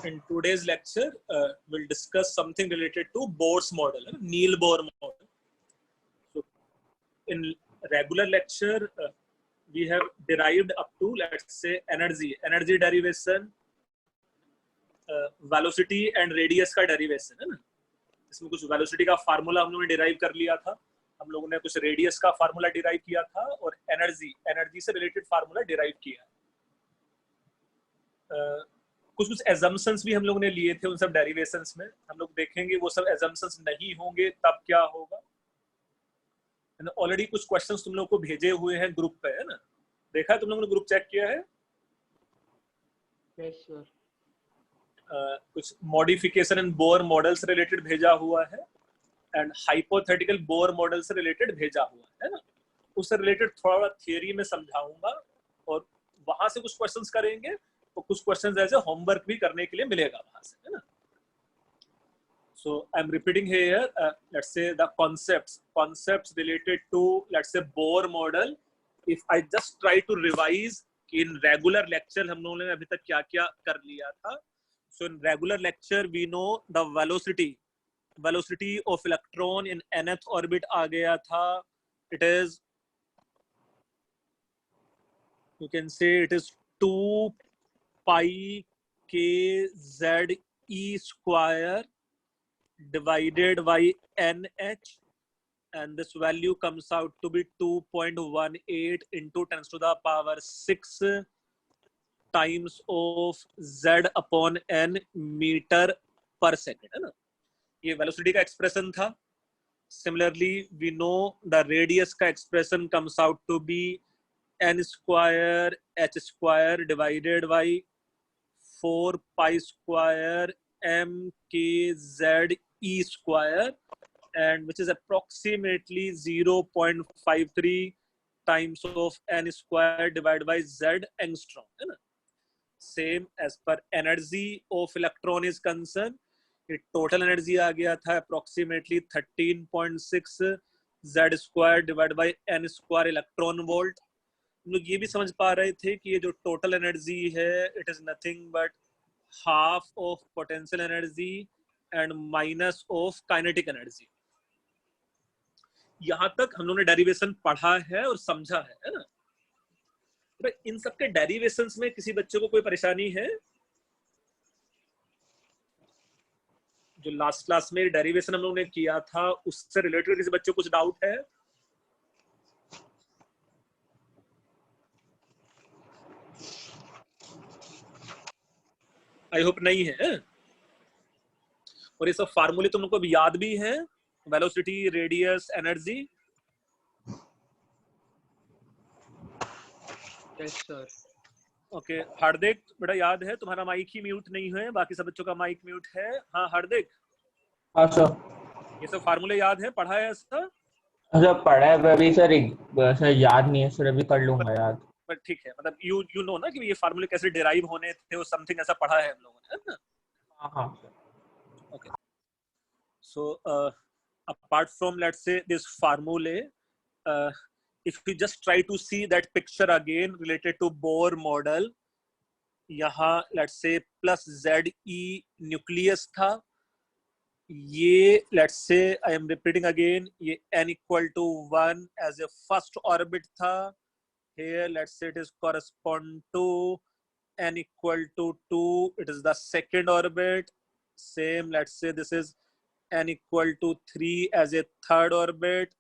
In today's lecture, we'll discuss something related to Bohr's model, Neil Bohr model. So, in regular lecture, we have derived up to, let's say, energy derivation, velocity and radius का derivation है ना. इसमें कुछ velocity का formula हम लोगों ने derive कर लिया था, हम लोगों ने कुछ radius का फार्मूला derive किया था और energy से related फार्मूला derive किया. कुछ assumptions भी हम लोगों ने लिए थे उन सब derivations में. हम लोग देखेंगे वो सब assumptions नहीं होंगे तब क्या होगा. ऑलरेडी कुछ क्वेश्चंस तुम लोग को भेजे हुए हैं ग्रुप पे, है ना. देखा तुम लोगों ने ग्रुप चेक किया है? Yes sir. कुछ मॉडिफिकेशन इन बोर मॉडल से रिलेटेड भेजा हुआ है एंड हाइपोथेटिकल बोर मॉडल से रिलेटेड भेजा हुआ है ना. उससे रिलेटेड थोड़ा थियरी में समझाऊंगा और वहां से कुछ क्वेश्चंस करेंगे तो कुछ क्वेश्चंस ऐसे होमवर्क भी करने के लिए मिलेगा वहां से, है ना. So I'm repeating here, let's say the concepts related to, let's say, Bohr model. If I just try to revise in regular lecture, हम लोगों ने अभी तक क्या क्या कर लिया था. So in regular lecture we know the velocity of electron in nth orbit आ गया था. It is, you can say it is 2 pi k z e square divided by nh, and this value comes out to be 2.18 into 10 to the power 6 times of z upon n meter per second, है ना. ये velocity का expression था. Similarly, we know the radius का expression comes out to be n square h square divided by 4 pi square m k z e square, and which is approximately 0.53 times of n square divided by z angstrom, है ना. Same as per energy of electron is concerned, it total energy आ गया था approximately 13.6 z square divided by n square electron volt. हम लोग ये भी समझ पा रहे थे कि ये जो टोटल एनर्जी है it is nothing but half of potential energy and minus of kinetic energy. यहां तक हम लोगों ने डेरिवेशन पढ़ा है और समझा है ना. तो इन सब के डेरिवेशंस में किसी बच्चे को कोई परेशानी है? जो लास्ट क्लास में डेरिवेशन हम लोगों ने किया था उससे रिलेटेड किसी बच्चे को कुछ डाउट है? आई होप नहीं है. और ये सब फार्मूले तुम लोग को भी याद भी है, velocity, radius, energy. Yes sir. Okay Hardik बेटा याद है? तुम्हारा माइक ही म्यूट नहीं है, बाकी सब बच्चों का माइक म्यूट है. हाँ हार्दिक. हाँ सर. ये सब फार्मूले याद है, पढ़ा है ऐसा? सर पढ़ा है अभी सर, सर याद नहीं है सर, अभी कर लूंगा याद. पर ठीक है, मतलब यू नो ना कि ये फार्मूले कैसे डिराइव होने थे, वो समथिंग ऐसा पढ़ा है हम लोगों ने, है ना. हाँ sir. Okay. So apart from, let's say, this formulae, if we just try to see that picture again related to Bohr model, यहाँ let's say plus ZE nucleus था. ये let's say I am repeating again, ये n equal to 1 as a first orbit था. Here let's say it is correspond to n equal to 2, it is the second orbit. Same, let's say this is n equal to 3 as a third orbit,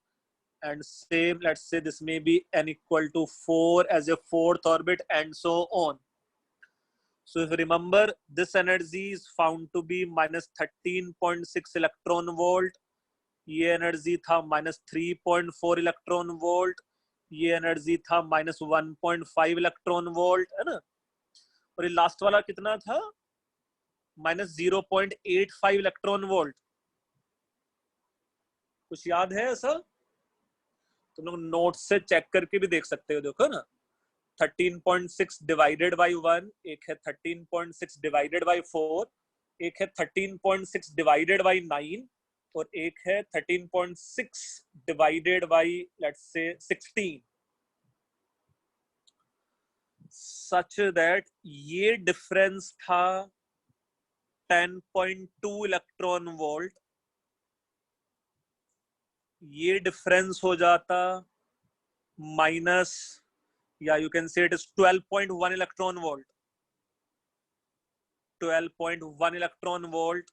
and same, let's say this may be n equal to 4 as a fourth orbit, and so on. So if you remember, this energy is found to be minus 13.6 electron volt. ये energy था minus 3.4 electron volt. ये energy था minus 1.5 electron volt, है ना. और ये last वाला कितना था? minus 0.85 electron volt. कुछ याद है ऐसा? तुम लोग नोट से चेक करके भी देख सकते हो. देखो ना, 13.6 डिवाइडेड बाई 1, एक है 13.6 डिवाइडेड बाई 4, एक है 13.6 डिवाइडेड बाई 9, और एक है 13.6 divided by let's say 16. Such that ये डिफरेंस था 10.2 इलेक्ट्रॉन वोल्ट, ये डिफरेंस हो जाता माइनस, या यू कैन से it is 12.1 electron volt, 12.1 electron volt.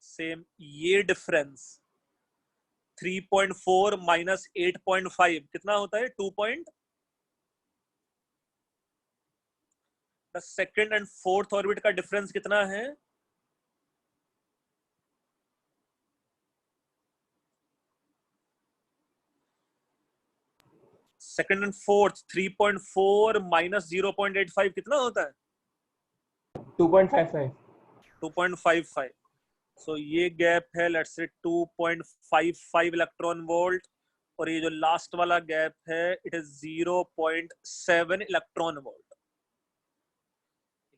Same ये डिफरेंस 3.4 माइनस 8.5 कितना होता है? 2 point. Second and fourth orbit का डिफरेंस कितना है? सेकेंड एंड फोर्थ 3.4 माइनस 0.85 कितना होता है? 2.55। 2.55। सो ये गैप है लेट्स से 2.55 इलेक्ट्रॉन वोल्ट, और ये जो लास्ट वाला गैप है इट इज 0.7 इलेक्ट्रॉन वोल्ट।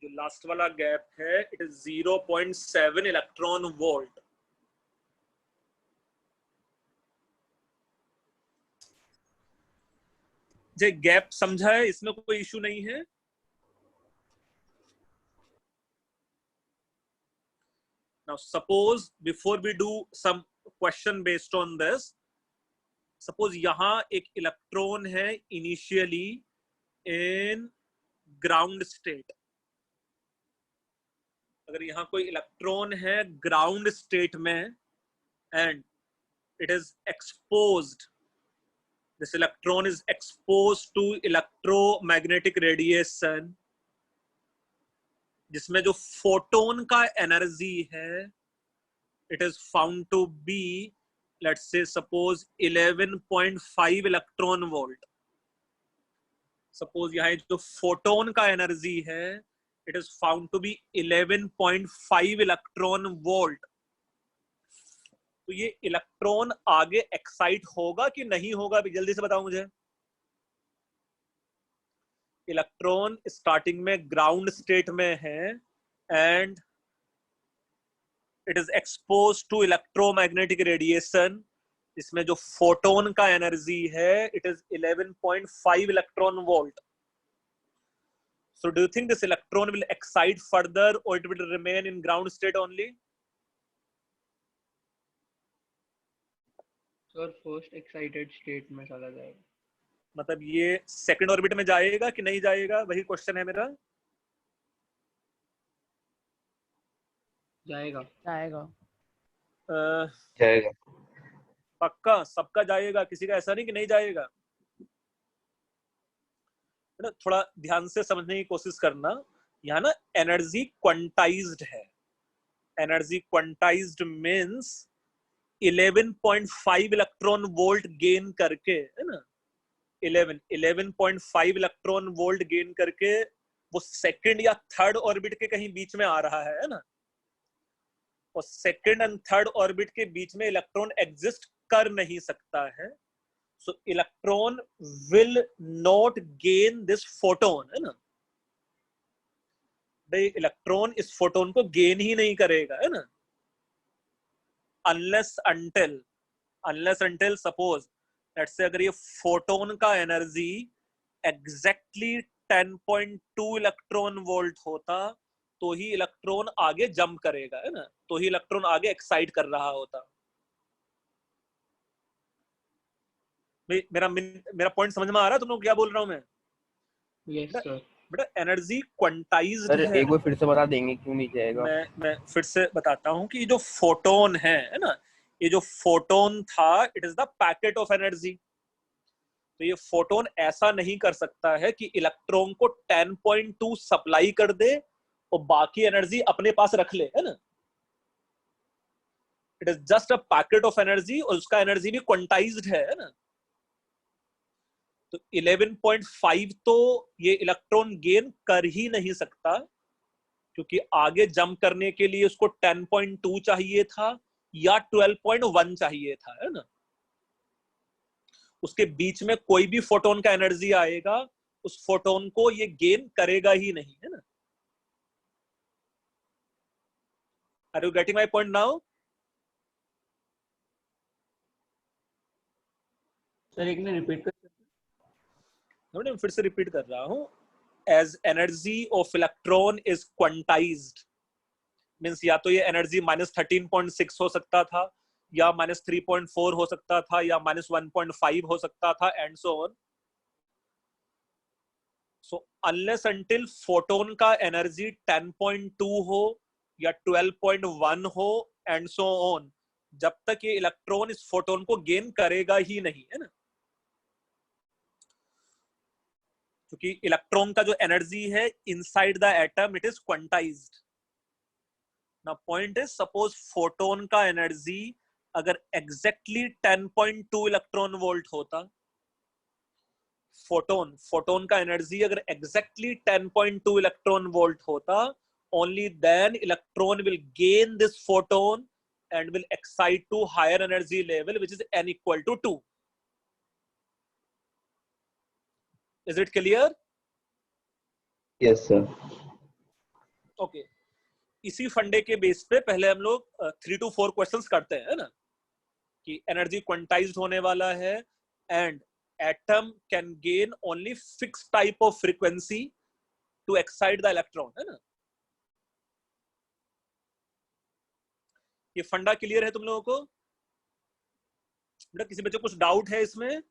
जो लास्ट वाला गैप है it is 0.7 electron volt. J gap समझा है, इसमें कोई इशू नहीं है। Now suppose before we do some question based on this, suppose यहां एक इलेक्ट्रॉन है इनिशियली इन ग्राउंड स्टेट। अगर यहाँ कोई इलेक्ट्रॉन है ग्राउंड स्टेट में and it is exposed, this electron is exposed to electromagnetic radiation, जिसमें जो फोटोन का एनर्जी है it is found to be let's say suppose 11.5 electron volt. Suppose यहाँ जो फोटोन का एनर्जी है it is found to be 11.5 electron volt. तो ये इलेक्ट्रॉन आगे एक्साइट होगा कि नहीं होगा, अभी जल्दी से बताओ मुझे। इलेक्ट्रॉन स्टार्टिंग में ग्राउंड स्टेट में है and it is expose to electromagnetic radiation, इसमें जो फोटोन का एनर्जी है it is 11.5 electron volt. So do you think this electron will excite further or it will remain in ground state only? Sir first excited state में चला जाएगा। मतलब ये second orbit में जाएगा कि नहीं जाएगा, वही क्वेश्चन है मेरा। जाएगा जाएगा जाएगा। पक्का सबका जाएगा, किसी का ऐसा नहीं कि नहीं जाएगा। ना थोड़ा ध्यान से समझने की कोशिश करना, यहाँ ना एनर्जी क्वांटाइज्ड है। Energy quantized means 11.5 electron volt gain करके, है ना, 11.5 इलेक्ट्रॉन वोल्ट गेन करके वो सेकंड या थर्ड ऑर्बिट के कहीं बीच में आ रहा है ना। और सेकंड एंड थर्ड ऑर्बिट के बीच में इलेक्ट्रॉन एग्जिस्ट कर नहीं सकता है। So electron will not gain this photon, है ना। भाई इलेक्ट्रॉन इस फोटोन को गेन ही नहीं करेगा, है ना, unless until suppose let's say अगर ये फोटोन का एनर्जी एग्जैक्टली 10.2 इलेक्ट्रॉन वोल्ट होता तो ही इलेक्ट्रॉन आगे जंप करेगा, है ना, तो ही इलेक्ट्रॉन आगे एक्साइट कर रहा होता। मेरा पॉइंट समझ में आ रहा है तुम लोग क्या बोल रहा हूं मैं? Yes sir. बेटा एनर्जी क्वांटाइज्ड सर है। एक बार फिर से बता देंगे क्यों नहीं जाएगा? मैं फिर से बताता हूं कि जो फोटोन है ना, ये जो फोटोन था it is the packet of energy. तो ये फोटोन ऐसा नहीं कर सकता है कि इलेक्ट्रॉन को 10.2 सप्लाई कर दे और बाकी एनर्जी अपने पास रख ले, है ना। It is just a packet of energy और उसका एनर्जी भी क्वांटाइज्ड है ना। तो 11.5 तो ये इलेक्ट्रॉन गेन कर ही नहीं सकता, क्योंकि आगे जंप करने के लिए उसको 10.2 चाहिए था या 12.1 चाहिए था, है ना। उसके बीच में कोई भी फोटोन का एनर्जी आएगा उस फोटोन को ये गेन करेगा ही नहीं, है ना। Are you getting my point now? Sir एक मिनट रिपीट कर मैं फिर से रिपीट कर रहा हूं। As energy of electron is quantized means या तो ये एनर्जी -13.6 हो सकता था, या -3.4 हो सकता था, या -1.5 हो सकता था, and so on. So unless until photon का एनर्जी 10.2 हो या 12.1 हो एंड सो ऑन, जब तक ये इलेक्ट्रॉन इस फोटोन को गेन करेगा ही नहीं, है ना. क्योंकि इलेक्ट्रॉन का जो एनर्जी है inside the atom it is quantized. Now point is, suppose photon का एनर्जी अगर एग्जैक्टली 10.2 इलेक्ट्रॉन वोल्ट होता, फोटोन का एनर्जी अगर एग्जैक्टली 10.2 इलेक्ट्रॉन वोल्ट होता, only then electron will gain this photon and will excite to higher energy level, which is n equal to 2. Is it clear? Yes, sir. Okay. इसी फंडे के base पे पहले हम लोग 3 to 4 क्वेश्चंस करते हैं, है ना, कि एनर्जी क्वांटाइज्ड होने वाला है and atom can gain only fix type of frequency to excite the electron, है ना. ये फंडा क्लियर है तुम लोगों को? बेटा किसी बच्चे को कुछ डाउट है इसमें?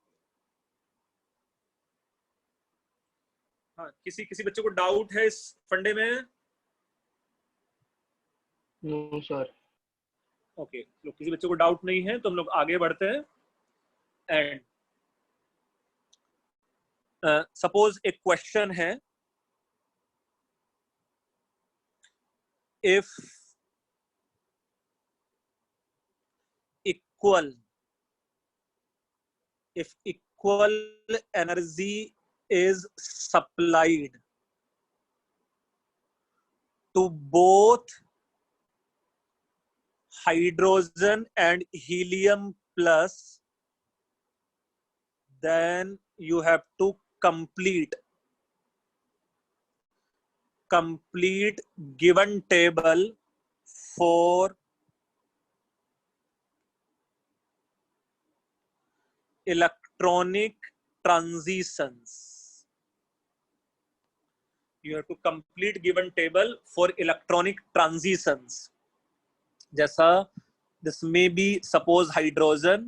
हाँ, किसी बच्चे को डाउट है इस फंडे में? No sir. ओके, तो किसी बच्चे को डाउट नहीं है तो हम लोग आगे बढ़ते हैं. एंड सपोज एक क्वेश्चन है, if equal energy is supplied to both hydrogen and helium plus, then you have to complete given table for electronic transitions. You have to complete given table for electronic transitions. जैसा this may be suppose hydrogen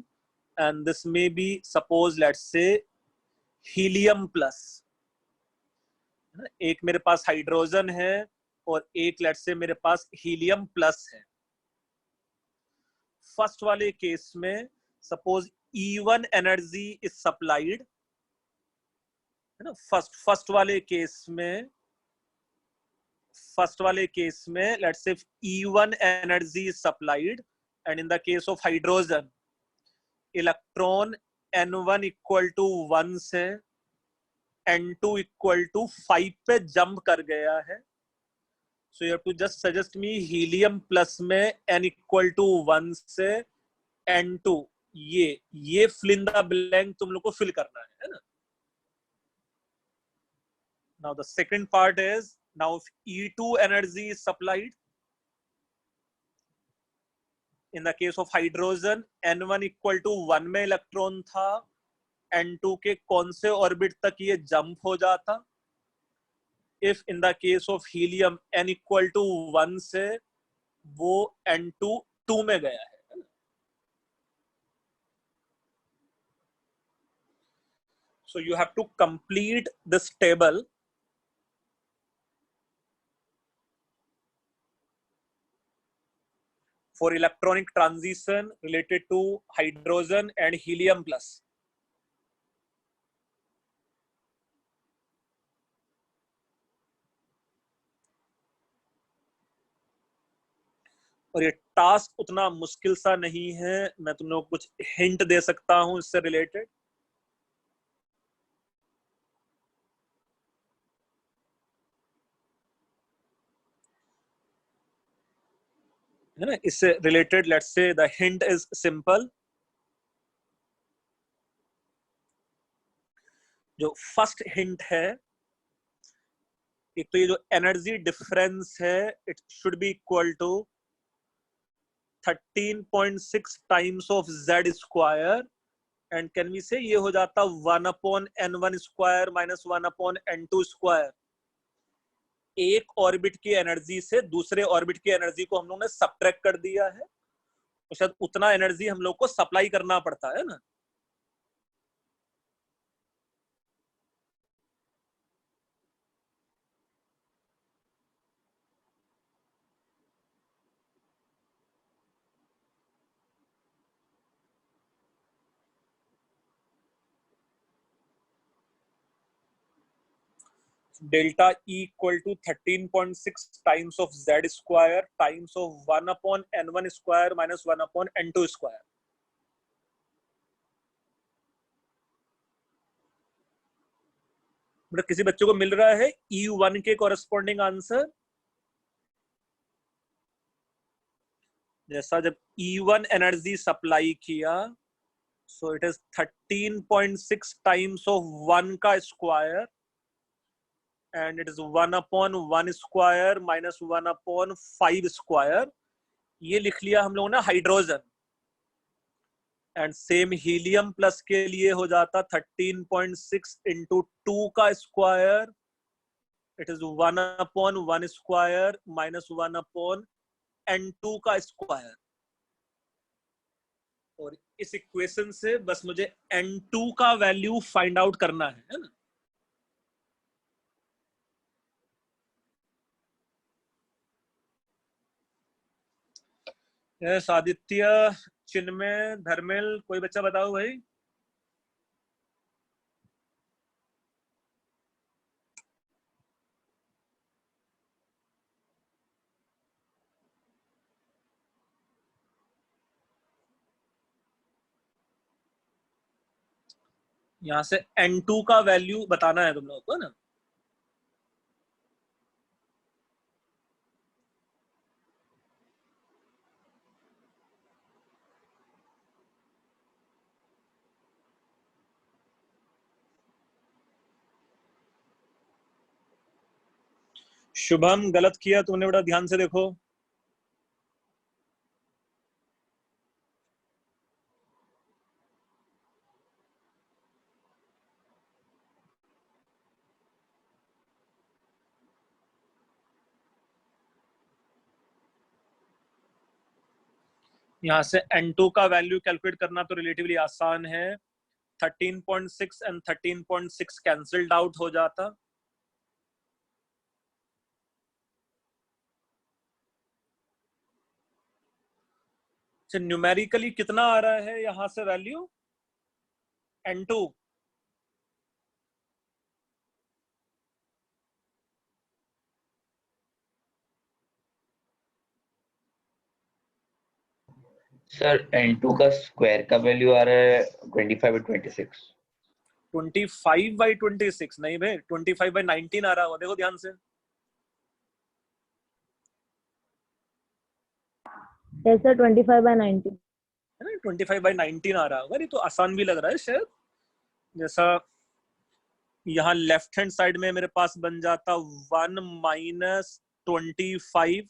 and this may be suppose let's say helium plus. एक मेरे पास hydrogen है और एक let's say मेरे पास helium plus है. First वाले केस में suppose E1 energy is supplied, है ना. फर्स्ट वाले केस में let's say E1 energy is supplied and in the case of hydrogen electron N1 equal to 1 से N2 इक्वल टू 5 पे जंप कर गया है. So you have to just suggest me helium plus में N equal to 1 से N2, ये fill in the blank तुम लोग को फिल करना है ना. Now the second part is, now E2 energy is supplied. In the case of hydrogen N1 equal to 1 में इलेक्ट्रॉन था, N2 के कौन से ऑर्बिट तक ये जंप हो जाता? If in the case of helium N equal to 1 से वो N2 2 में गया है. So you have to complete this table for electronic transition related to hydrogen and helium plus. और ये टास्क उतना मुश्किल सा नहीं है, मैं तुम लोग को कुछ हिंट दे सकता हूं इससे रिलेटेड. है ना, इससे related let's say the hint is simple. जो फर्स्ट हिंट है, एक तो ये जो एनर्जी डिफरेंस है it should be equal to 13.6 times of Z square and can we say ये हो जाता 1/N1 square minus 1/N2 square. एक ऑर्बिट की एनर्जी से दूसरे ऑर्बिट की एनर्जी को हम लोगों ने सब्ट्रैक्ट कर दिया है, तो शायद उतना एनर्जी हम लोग को सप्लाई करना पड़ता है ना। Delta E equal to 13.6 times of Z square times of 1 upon N1 square minus 1 upon N2 square. मतलब किसी बच्चे को मिल रहा है E1 के कॉरेस्पॉन्डिंग आंसर, जैसा जब E1 एनर्जी सप्लाई किया, so it is 13.6 times of 1 का square and it is 1 upon 1 square minus 1 upon 5 square. ये लिख लिया हम लोगों ने hydrogen, and same helium plus के लिए हो जाता 13.6 इंटू 2 का square, it is 1 upon 1 square minus 1 upon N2 का स्क्वायर। और इस इक्वेशन से बस मुझे N2 का वैल्यू फाइंड आउट करना है ना। यस, आदित्य, चिन्मय, धर्मेल, कोई बच्चा बताओ भाई। यहां से N2 का वैल्यू बताना है तुम लोगों को ना। शुभम, गलत किया तुमने, बड़ा ध्यान से देखो। यहाँ से N2 का वैल्यू कैलकुलेट करना तो रिलेटिवली आसान है। 13.6 एंड 13.6 कैंसिल्ड आउट हो जाता। न्यूमेरिकली कितना आ रहा है यहां से वैल्यू N2? सर N2 का स्क्वायर का वैल्यू आ रहा है 25/26। 25/26 नहीं भाई, 25/19 आ रहा होगा, देखो ध्यान से। सर 25/19 है ना, 25/19 आ रहा होगा। नहीं तो आसान भी लग रहा है शायद। जैसा यहाँ लेफ्ट हैंड साइड में मेरे पास बन जाता 1 - 25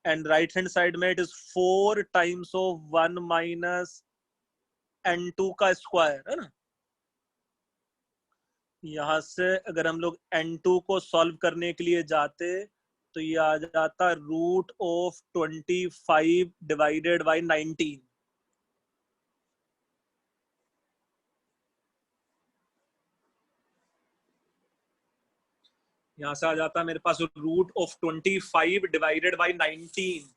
एंड राइट हैंड साइड में it is 4 times of 1 - N2 का स्क्वायर, है ना। यहां से अगर हम लोग N2 को सॉल्व करने के लिए जाते तो ये आ जाता √25 डिवाइडेड बाई 19। यहां से आ जाता मेरे पास √25 डिवाइडेड बाई 19।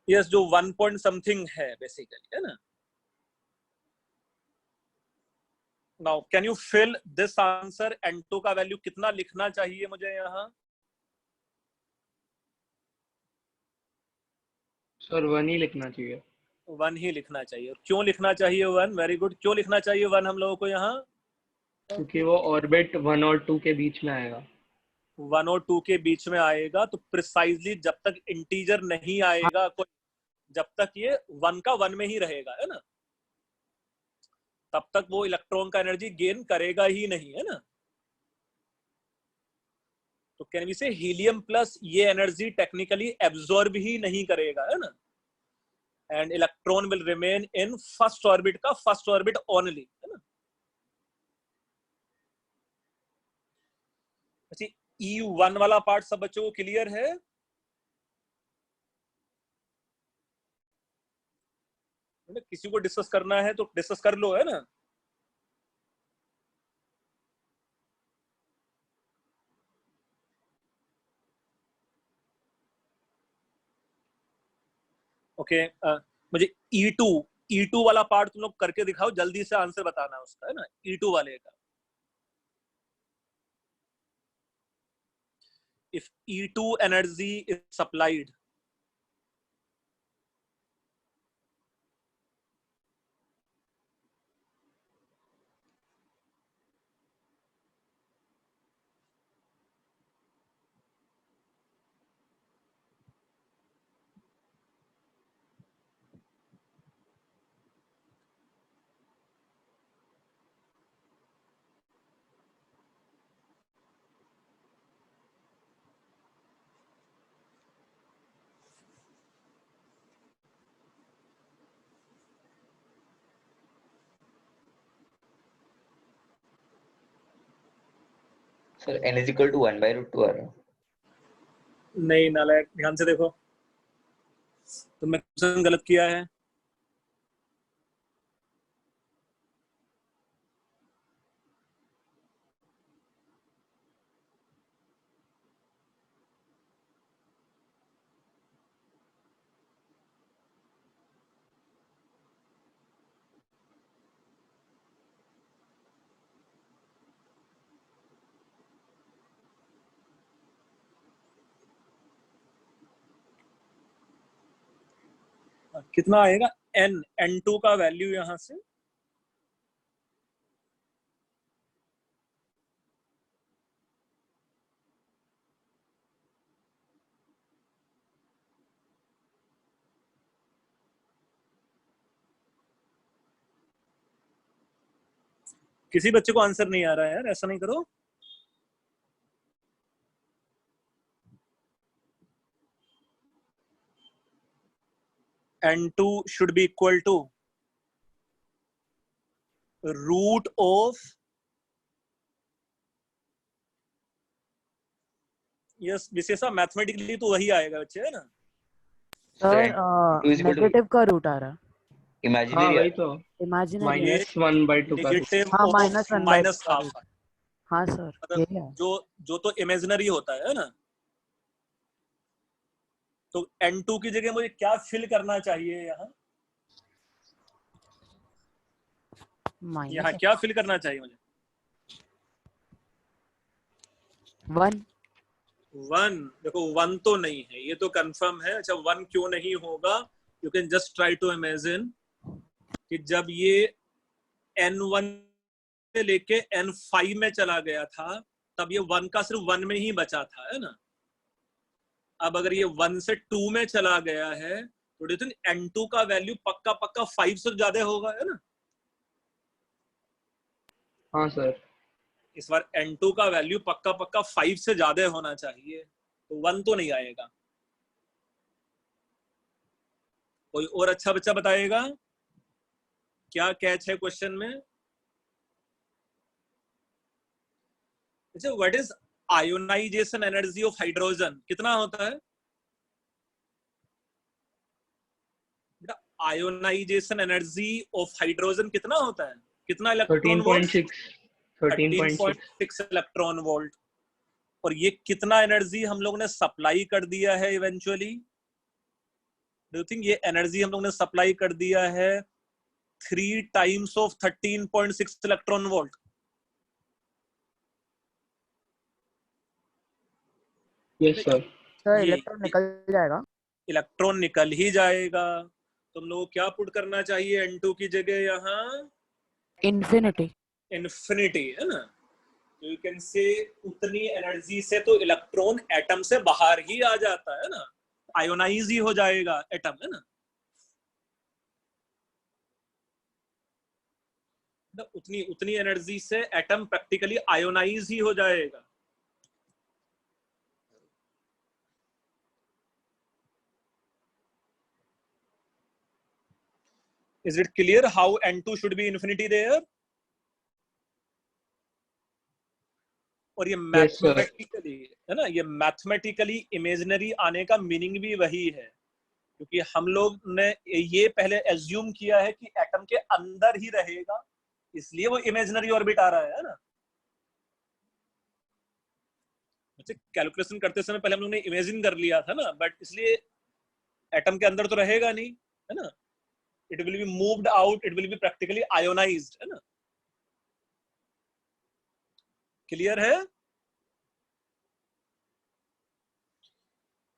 यस, जो 1 पॉइंट समथिंग है बेसिकली, है ना। Now can you fill this answer? N2 का वैल्यू कितना लिखना चाहिए मुझे यहाँ? सर 1 ही लिखना चाहिए। 1 ही लिखना चाहिए। क्यों लिखना चाहिए 1? Very good. क्यों लिखना चाहिए 1 हम लोगों को यहाँ? क्योंकि वो ऑर्बिट 1 और 2 के बीच में आएगा। 1 और 2 के बीच में आएगा, तो प्रिसाइजली जब तक इंटीजर नहीं आएगा कोई, जब तक ये 1 का 1 में ही रहेगा, है ना, तब तक वो इलेक्ट्रॉन का एनर्जी गेन करेगा ही नहीं, है ना। तो कैन वी से हीलियम प्लस ये एनर्जी टेक्निकली एब्जॉर्ब ही नहीं करेगा, है ना, and electron will remain in first orbit का फर्स्ट ऑर्बिट ओनली, है ना। E1 वाला पार्ट सब बच्चों को क्लियर है? किसी को डिस्कस करना है तो डिस्कस कर लो, है ना? ओके मुझे E2 वाला पार्ट तुम लोग करके दिखाओ, जल्दी से आंसर बताना उसका, है ना? E2 वाले का। If E2 energy is supplied, sir n is equal to 1/√2 आ रहा है। नहीं नालायक, ध्यान से देखो, तुमने क्वेश्चन गलत किया है। कितना आएगा N2 का वैल्यू यहां से? किसी बच्चे को आंसर नहीं आ रहा है यार, ऐसा नहीं करो। N2 should be equal to root of, yes Vishesha, mathematically तो वही आएगा बच्चे, है ना? Sir Two is equal to negative का रूट आ रहा, हाँ imaginary वही आ तो इमेजिनरी -1/2 का रूट। नेगेटिव हाँ, ऑफ -1/2 माइनस का हाफ, रूट। हाँ सर मतलब यही है। जो तो इमेजिनरी होता है ना? तो N2 की जगह मुझे क्या फिल करना चाहिए यहाँ? यहाँ क्या फिल करना चाहिए मुझे? 1 देखो 1 तो नहीं है, ये तो कंफर्म है। अच्छा 1 क्यों नहीं होगा? You can just try to imagine कि जब ये N1 से लेके N5 में चला गया था, तब ये 1 का सिर्फ 1 में ही बचा था, है ना? अब अगर ये 1 से 2 में चला गया है तो डू यू थिंक N2 का वैल्यू पक्का 5 से ज्यादा होगा, है ना? हाँ सर। इस बार N2 का वैल्यू पक्का 5 से ज्यादा होना चाहिए, तो 1 तो नहीं आएगा। कोई और अच्छा बच्चा बताएगा क्या कैच है क्वेश्चन में? अच्छा what is ionization energy of hydrogen, कितना होता है बेटा? आयोनाइजेशन एनर्जी ऑफ हाइड्रोजन कितना होता है? कितना इलेक्ट्रॉन वोल्ट? 13.6 electron volt. और ये कितना एनर्जी हम लोग ने सप्लाई कर दिया है इवेंचुअली? डू यू थिंक ये एनर्जी हम लोग ने सप्लाई कर दिया है 3 times of 13.6 electron volt? Yes sir. Sir electron निकल जाएगा। इलेक्ट्रॉन निकल ही जाएगा। तुम लोग को क्या पुट करना चाहिए N2 की जगह? यहाँ इन्फिनिटी है ना? यू कैन से उतनी एनर्जी से तो इलेक्ट्रॉन एटम से बाहर ही आ जाता है ना, आयोनाइज ही हो जाएगा एटम, है ना? उतनी एनर्जी से एटम प्रैक्टिकली आयोनाइज ही हो जाएगा। Is it clear how N2 should be infinity there? और ये sir. मैथमेटिकली है ना, ये मैथमेटिकली इमेजिनरी आने का मीनिंग भी वही है, क्योंकि हम लोग ने ये पहले एज्यूम किया है कि एटम के अंदर ही रहेगा, इसलिए वो इमेजिनरी ऑर्बिट आ रहा है ना। कैलकुलेशन करते समय पहले हम लोग ने इमेजिन कर लिया था ना, बट इसलिए एटम के अंदर तो रहेगा नहीं, है ना। It will be moved out, it will be practically ionised, है ना। क्लियर है?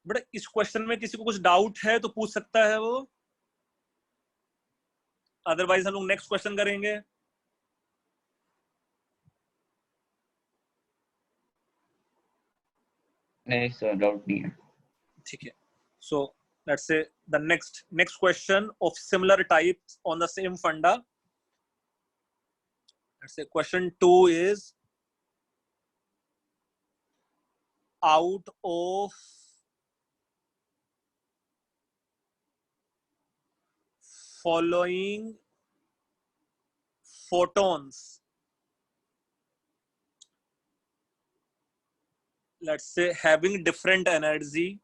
बट इस क्वेश्चन में किसी को कुछ डाउट है तो पूछ सकता है वो, अदरवाइज हम लोग नेक्स्ट क्वेश्चन करेंगे। नहीं सर, डाउट नहीं है। ठीक है, so let's say the next question of similar type on the same funda. Let's say question 2 is out of following photons, let's say having different energy,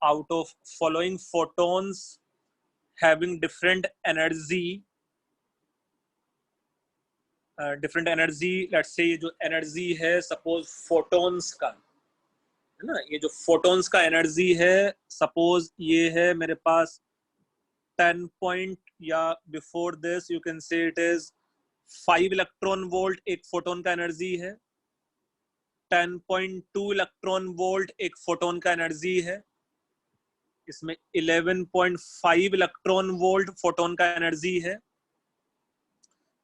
out of following photons having different energy, different energy, let's say ये जो energy है suppose photons का है ना, ये जो photons का energy है suppose ये है मेरे पास 10 point या before this you can say it is 5 electron volt एक फोटोन का एनर्जी है, 10.2 इलेक्ट्रॉन वोल्ट एक फोटोन का एनर्जी है, इसमें 11.5 इलेक्ट्रॉन वोल्ट फोटोन का एनर्जी है।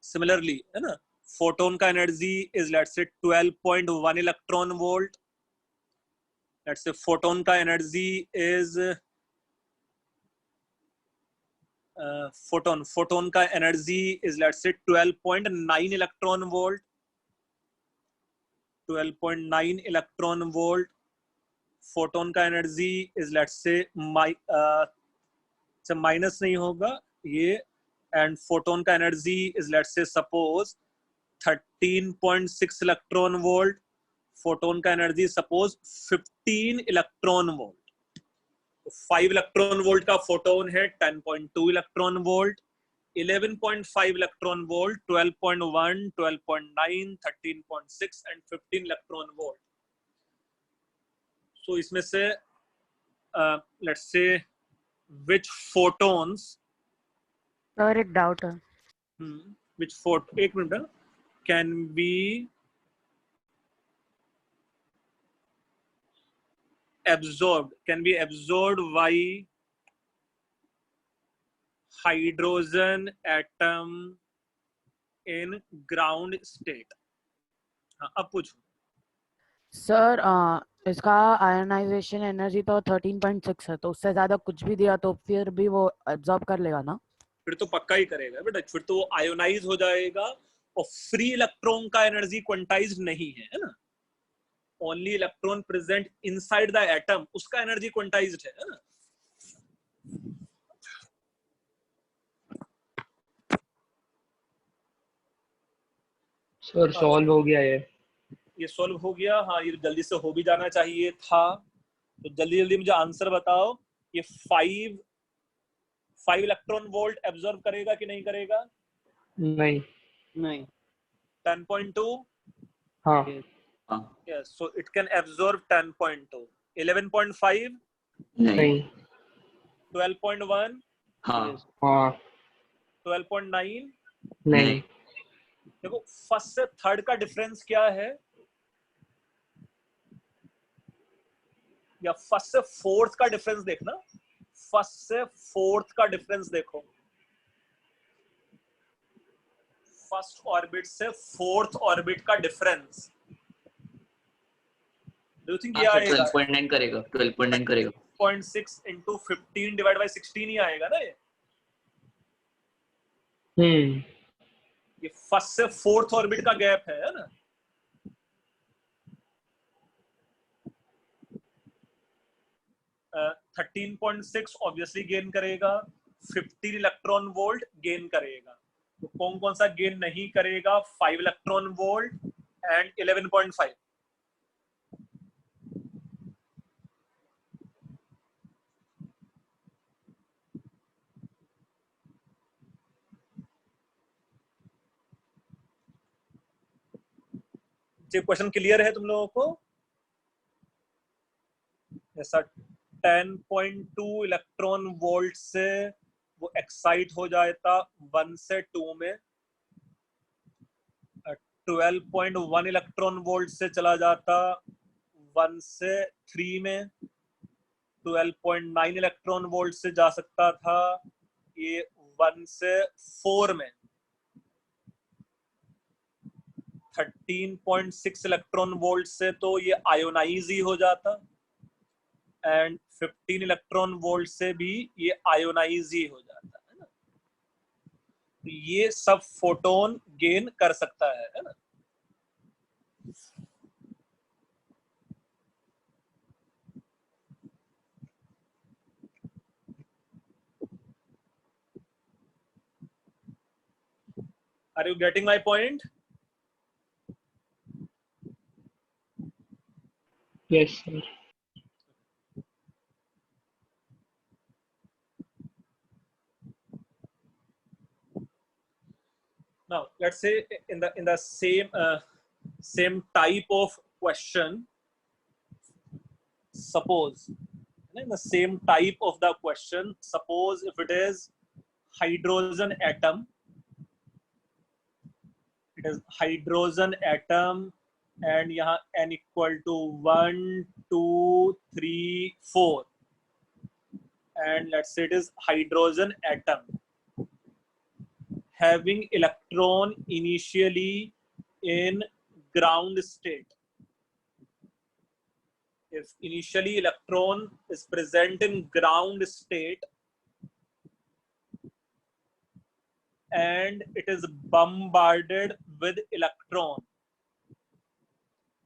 सिमिलरली है ना, फोटोन का energy is let's say 12.1 electron volt, let's say photon का एनर्जी इज फोटोन का energy is let's say 12.9 electron volt, 12.9 electron volt. Photon का energy is let's say minus नहीं होगा ये, एंड फोटोन का energy is let's say suppose 13.6 electron volt, photon का energy suppose 15 electron volt. 5 electron volt का photon है 10.2 electron volt, 11.5 electron volt, 12.1, 12.9, 13.6 and 15 electron volt. So इसमें से let's say which photons, sir एक डाउट है। which photon, एक minute, can be absorbed by hydrogen atom in ground state। हाँ, अब पूछो। सर इसका आयनाइजेशन एनर्जी तो 13.6 है, तो उससे ज्यादा कुछ भी दिया तो फिर भी वो एब्जॉर्ब कर लेगा ना? फिर तो पक्का ही करेगा बेटा, फिर तो वो आयोनाइज हो जाएगा, और फ्री इलेक्ट्रॉन का एनर्जी क्वांटाइज्ड नहीं है ना, only electron present inside the atom उसका एनर्जी क्वांटाइज्ड है ना। सर सॉल्व हो गया ये सॉल्व हो गया। हाँ, ये जल्दी से हो भी जाना चाहिए था, तो जल्दी जल्दी मुझे आंसर बताओ। ये 5 इलेक्ट्रॉन वोल्ट एब्जॉर्ब करेगा कि नहीं करेगा? नहीं 10.2, हाँ yes, so it can absorb 10.2, 11.5, नहीं 12.1, हाँ हाँ 12.9। नहीं देखो फर्स्ट से थर्ड का डिफरेंस क्या है, या फर्स्ट से फोर्थ का डिफरेंस देखना, फर्स्ट से फोर्थ का डिफरेंस देखो, फर्स्ट ऑर्बिट से फोर्थ ऑर्बिट का डिफरेंस। डू यू थिंक ये आएगा? 12.9 करेगा, 12.9 करेगा। 0.6 into 15 divided by 16 ही आएगा ना ये। ये फर्स्ट से फोर्थ ऑर्बिट का गैप है ना। Uh, 13.6 ऑब्वियसली गेन करेगा, 15 इलेक्ट्रॉन वोल्ट गेन करेगा। तो कौन कौन सा गेन नहीं करेगा? 5 इलेक्ट्रॉन वोल्ट एंड 11.5। ये क्वेश्चन क्लियर है तुम लोगों को? जैसा 10.2 इलेक्ट्रॉन वोल्ट से वो एक्साइट हो जाता 1 से 2 में, 12.1 इलेक्ट्रॉन वोल्ट से चला जाता 1 से 3 में, 12.9 इलेक्ट्रॉन वोल्ट से जा सकता था ये 1 से 4 में, 13.6 इलेक्ट्रॉन वोल्ट से तो ये आयोनाइज ही हो जाता, एंड 15 इलेक्ट्रॉन वोल्ट से भी ये आयोनाइज ही हो जाता है ना। तो ये सब फोटोन गेन कर सकता है ना। Are you getting my point? Yes, sir. Now let's say in the same type of question, suppose in the same type of the question, suppose if it is hydrogen atom, it is hydrogen atom and यहाँ n equal to 1 2 3 4, and let's say it is hydrogen atom having electron initially in ground state. If initially electron is present in ground state and it is bombarded with electron,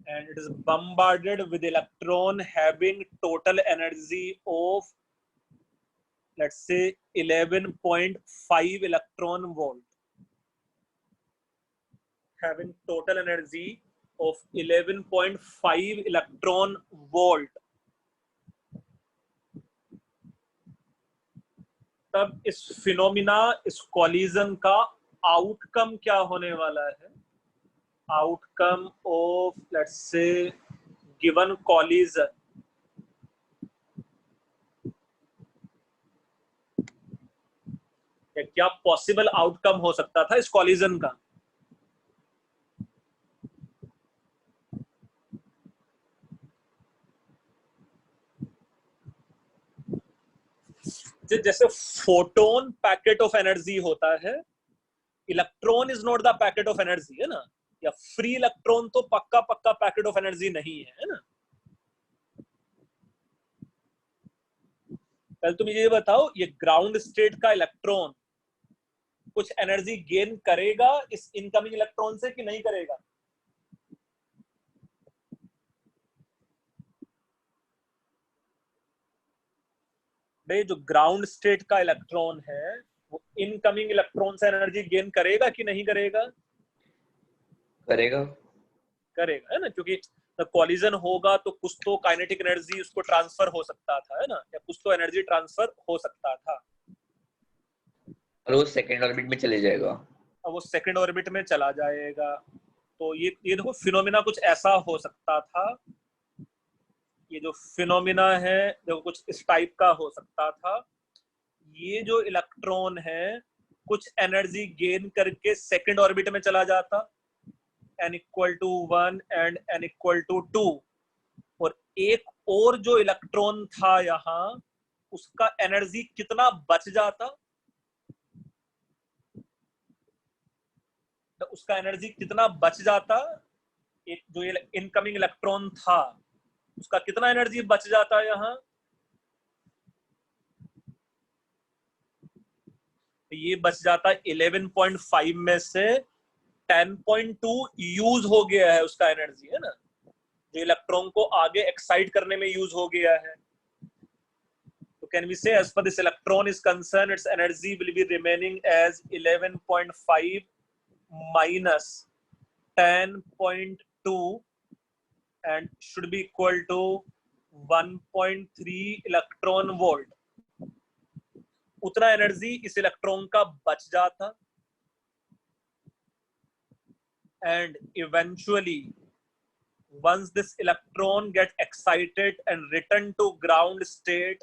and it is bombarded with electron having total energy of, let's say, 11.5 electron volt, having total energy of 11.5 electron volt, तब इस phenomena, इस collision का outcome क्या होने वाला है? Outcome of, let's say, given collision क्या possible outcome हो सकता था इस कॉलिजन का? जैसे फोटोन पैकेट ऑफ एनर्जी होता है, electron is not the packet of energy, है ना, या फ्री इलेक्ट्रॉन तो पक्का पक्का पैकेट ऑफ एनर्जी नहीं है ना। पहले तुम ये बताओ, ये ग्राउंड स्टेट का इलेक्ट्रॉन कुछ एनर्जी गेन करेगा इस इनकमिंग इलेक्ट्रॉन से कि नहीं करेगा? जो ग्राउंड स्टेट का इलेक्ट्रॉन है वो इनकमिंग इलेक्ट्रॉन से एनर्जी गेन करेगा कि नहीं करेगा? करेगा। करेगा, है ना, क्योंकि कॉलिजन होगा तो कुछ तो काइनेटिक एनर्जी उसको ट्रांसफर हो सकता था, है ना, या कुछ तो एनर्जी ट्रांसफर हो सकता था, और वो सेकंड ऑर्बिट में चले जाएगा। अब वो सेकंड ऑर्बिट में चला जाएगा। तो ये देखो फिनोमिना कुछ ऐसा हो सकता था, ये जो फिनोमिना है देखो कुछ इस टाइप का हो सकता था। ये जो इलेक्ट्रॉन है कुछ एनर्जी गेन करके सेकंड ऑर्बिट में चला जाता, n equal to 1 and n equal to 2, और एक और जो इलेक्ट्रॉन था यहाँ उसका एनर्जी कितना बच जाता? तो उसका एनर्जी कितना बच जाता? एक जो इनकमिंग इलेक्ट्रॉन था उसका कितना एनर्जी बच जाता है यहाँ? ये बच जाता 11.5 में से 10.2 यूज हो गया है उसका एनर्जी, है ना, जो इलेक्ट्रॉन को आगे एक्साइट करने में यूज हो गया है। तो So can we say as far this electron is concerned, its energy will be remaining as 11.5 minus 10.2 and should be equal to 1.3 electron volt. उतना एनर्जी इस इलेक्ट्रॉन का बच जाता and eventually once this electron get excited and return to ground state,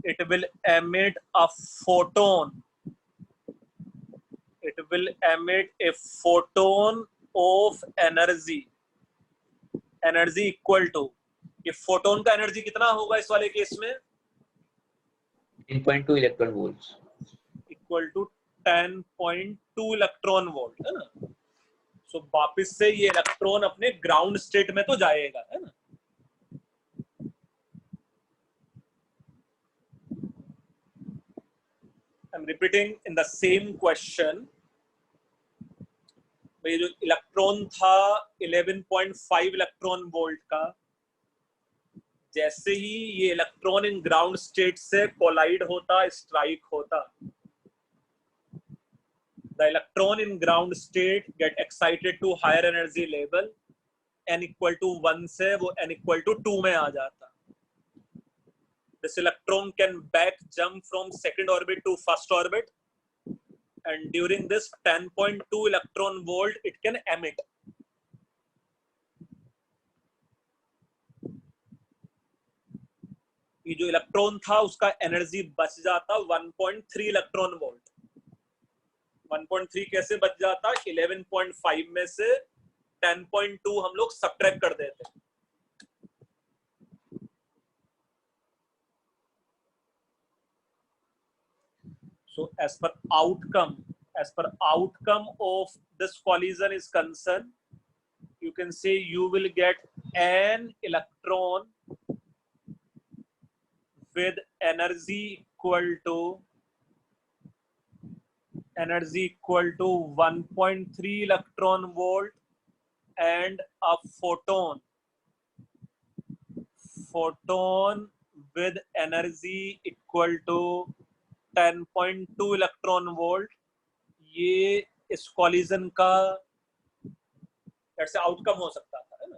it will emit a photon. It will emit a photon of energy. Energy equal to, ये photon का energy कितना होगा इस वाले केस में? 10.2 electron volts. Equal to 10.2 electron volt, है ना. सो वापस से ये इलेक्ट्रॉन अपने ग्राउंड स्टेट में तो जाएगा, है ना. I'm repeating in the same question. ये जो इलेक्ट्रॉन था 11.5 इलेक्ट्रॉन वोल्ट का, जैसे ही ये इलेक्ट्रॉन इन ग्राउंड स्टेट से कोलाइड होता, स्ट्राइक होता, the electron in ground state get excited to higher energy level, n equal to 1 से वो n equal to 2 में आ जाता. This electron can back jump from second orbit to first orbit, and during this 10.2 electron volt it can emit. ये जो electron था उसका energy बच जाता 1.3 इलेक्ट्रॉन वोल्ट. 1.3 कैसे बच जाता? 11.5 में से 10.2 हम लोग सब्ट्रैक्ट कर देते. So as per outcome of this collision is concerned, you can say you will get an electron with energy equal to 1.3 electron volt and a photon with energy equal to 10.2 electron volt. ये इस collision का ऐसे outcome हो सकता था, है ना.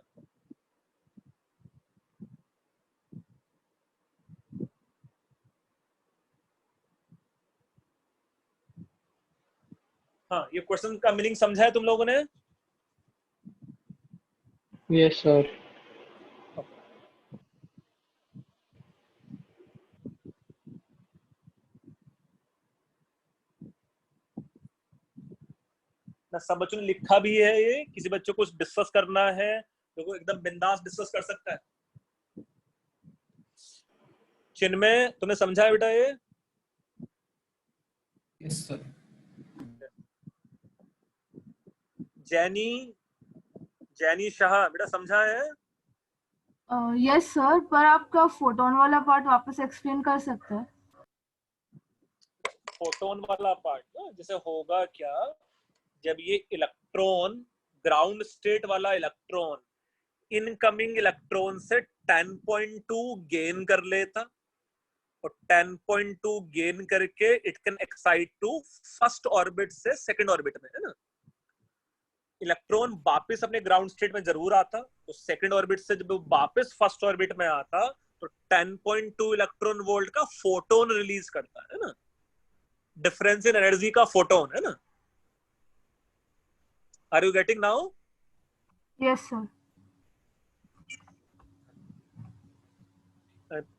हाँ, ये क्वेश्चन का मीनिंग समझा है तुम लोगों ने? Yes sir. ना सब बच्चों ने लिखा भी है. ये किसी बच्चों को डिस्कस करना है तो एकदम बिंदास डिस्कस कर सकता है. चिन्मय, तुमने समझा है बेटा ये? Yes sir. जैनी शाह, बेटा समझा है? यस सर, पर आपका फोटोन वाला पार्ट वापस एक्सप्लेन कर सकते हैं? फोटोन वाला पार्ट जैसे होगा क्या, जब ये इलेक्ट्रॉन ग्राउंड स्टेट वाला इलेक्ट्रॉन इनकमिंग इलेक्ट्रॉन से 10.2 गेन कर लेता और 10.2 गेन करके it can excite to first orbit से सेकंड ऑर्बिट में, है ना. इलेक्ट्रॉन वापस अपने ग्राउंड स्टेट में जरूर आता, तो सेकंड ऑर्बिट से जब वापस फर्स्ट ऑर्बिट में आता तो 10.2 इलेक्ट्रॉन वोल्ट का फोटोन रिलीज करता है ना. डिफरेंस इन एनर्जी का फोटोन, है ना. Are you getting now? Yes sir.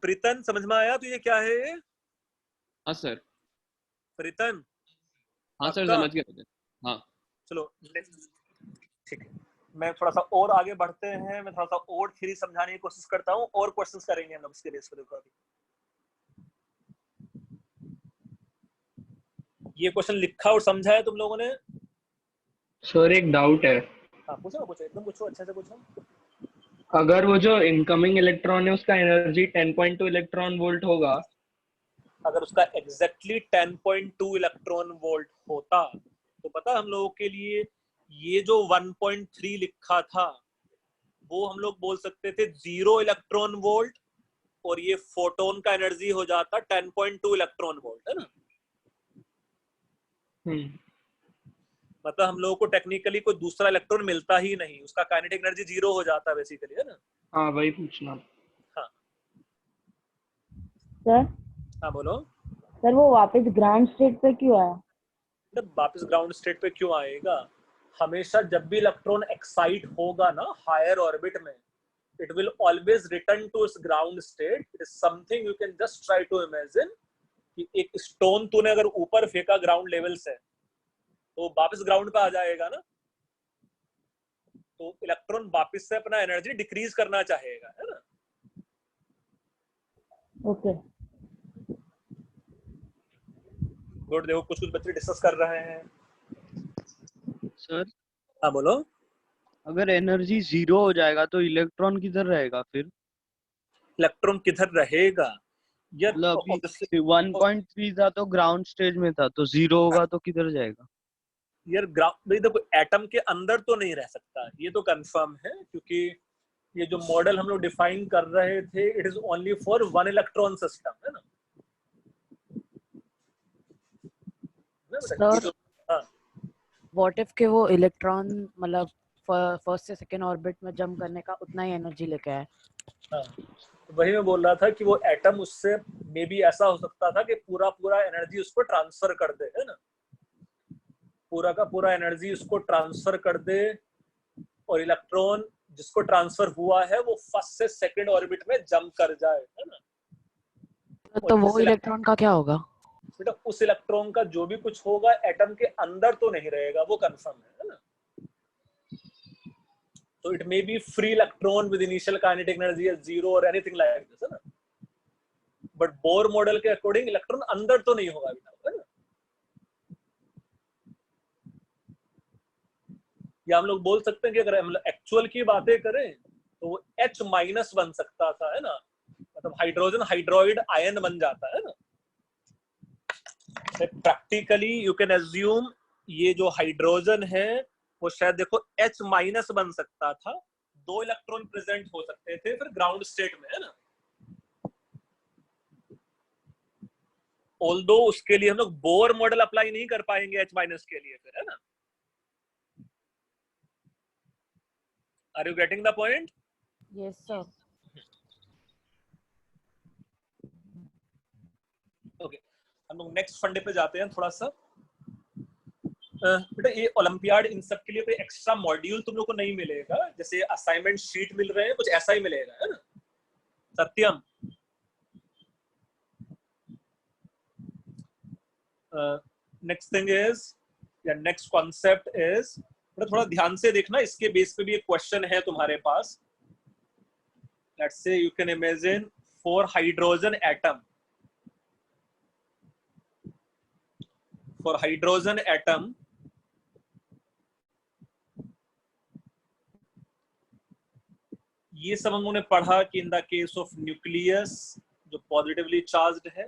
प्रीतन, समझ में आया? तो ये क्या है? हाँ सर. प्रीतन? हाँ सर, समझ गया. हाँ चलो ठीक है, मैं थोड़ा सा और आगे बढ़ते हैं. मैं थोड़ा सा और थ्योरी समझाने की कोशिश करता हूँ और क्वेश्चंस करेंगे हम लोग इसके बेस पर. देखो अभी ये क्वेश्चन लिखा और समझा है तुम लोगों ने? सर एक डाउट है. हाँ पूछो ना, पूछो, एकदम पूछो, अच्छे से पूछो. अगर वो जो इनकमिंग इलेक्ट्रॉन है उसका एनर्जी 10.2 इलेक्ट्रॉन वोल्ट होगा, अगर उसका एग्जैक्टली 10.2 इलेक्ट्रॉन वोल्ट होता तो पता हम लोगों के लिए ये जो 1.3 लिखा था वो हम लोग बोल सकते थे 0 इलेक्ट्रॉन वोल्ट और ये फोटोन का एनर्जी हो जाता 10.2 इलेक्ट्रॉन वोल्ट, है ना। मतलब हम लोगों को टेक्निकली कोई दूसरा इलेक्ट्रॉन मिलता ही नहीं, उसका काइनेटिक एनर्जी 0 हो जाता है बेसिकली, है ना। हाँ वही पूछना। हाँ सर हाँ बोलो। सर वो वापस ग्राउंड स्टेट पे क्यों आया? जब वापस ग्राउंड स्टेट पे क्यों आएगा? हमेशा जब भी इलेक्ट्रॉन एक्साइट होगा ना हायर ऑर्बिट में, it will always return to its ground state. It is something you can just try to imagine कि एक स्टोन तूने अगर ऊपर फेंका ग्राउंड लेवल से तो वापस ग्राउंड पे आ जाएगा ना, तो इलेक्ट्रॉन वापस से अपना एनर्जी डिक्रीज करना चाहेगा, है ना। Okay good. देखो कुछ बच्चे डिस्कस कर रहे हैं। सर हाँ बोलो। अगर एनर्जी 0 हो जाएगा तो इलेक्ट्रॉन किधर रहेगा फिर? इलेक्ट्रॉन किधर रहेगा यार? मतलब अभी 1.3 था तो ग्राउंड स्टेज में था, तो 0 होगा तो किधर जाएगा? यार ग्राउंड देखो एटम के अंदर तो नहीं रह सकता, ये तो कंफर्म है, क्योंकि ये जो मॉडल हम लोग डिफाइन कर रहे थे it is only for one electron system, है ना। सर व्हाट इफ के वो इलेक्ट्रॉन मतलब फर्स्ट से सेकंड ऑर्बिट में जंप करने का उतना ही एनर्जी लेके आए? हाँ, वही मैं बोल रहा था कि वो एटम उससे मे बी ऐसा हो सकता था कि पूरा पूरा एनर्जी उसको ट्रांसफर कर दे, है ना। पूरा का पूरा एनर्जी उसको ट्रांसफर कर दे और इलेक्ट्रॉन जिसको ट्रांसफर हुआ है वो फर्स्ट से सेकंड ऑर्बिट में जंप कर जाए, है ना। तो वो इलेक्ट्रॉन का क्या होगा? बेटा उस इलेक्ट्रॉन का जो भी कुछ होगा एटम के अंदर तो नहीं रहेगा, वो कंफर्म है ना। So it may be free electron with initial kinetic energy as 0 or anything like this, है ना। But Bohr मॉडल के अकॉर्डिंग इलेक्ट्रॉन अंदर तो नहीं होगा बेटा, है ना। या हम लोग बोल सकते हैं कि अगर हम एक्चुअल की बातें करें तो वो H माइनस बन सकता था, है ना। मतलब हाइड्रोजन हाइड्रोइड आयन बन जाता है ना। प्रैक्टिकली यू कैन अज्यूम ये जो हाइड्रोजन है वो शायद देखो H माइनस बन सकता था, 2 इलेक्ट्रॉन प्रेजेंट हो सकते थे फिर ग्राउंड स्टेट में, है ना। ऑल्दो उसके लिए हम लोग बोर मॉडल अप्लाई नहीं कर पाएंगे H माइनस के लिए फिर, है ना। Are you getting the point? Yes sir. Okay हम लोग नेक्स्ट फंडे पे जाते हैं थोड़ा सा। बेटा ये ओलंपियाड इन सब के लिए कोई एक्स्ट्रा मॉड्यूल तुम लोग को नहीं मिलेगा, जैसे असाइनमेंट शीट मिल रहे हैं कुछ ऐसा ही मिलेगा, है ना सत्यम। नेक्स्ट थिंग इज या नेक्स्ट कॉन्सेप्ट इज, थोड़ा ध्यान से देखना, इसके बेस पे भी एक क्वेश्चन है तुम्हारे पास। Let's say you can imagine 4 hydrogen atom, for hydrogen atom ये सब हम लोगों ने पढ़ा कि in the case of nucleus जो पॉजिटिवली चार्ज्ड है,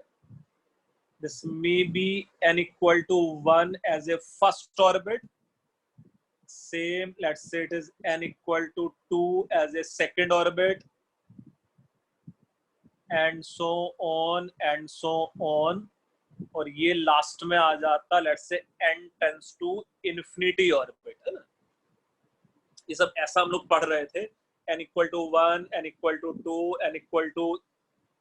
this may be n equal to 1 as a first orbit, same let's say it is n equal to 2 as a second orbit, and so on and so on, और ये last में आ जाता let's say n tends to infinity orbit, है ना। ये सब ऐसा हम लोग पढ़ रहे थे, n equal to 1, n equal to 2, n equal to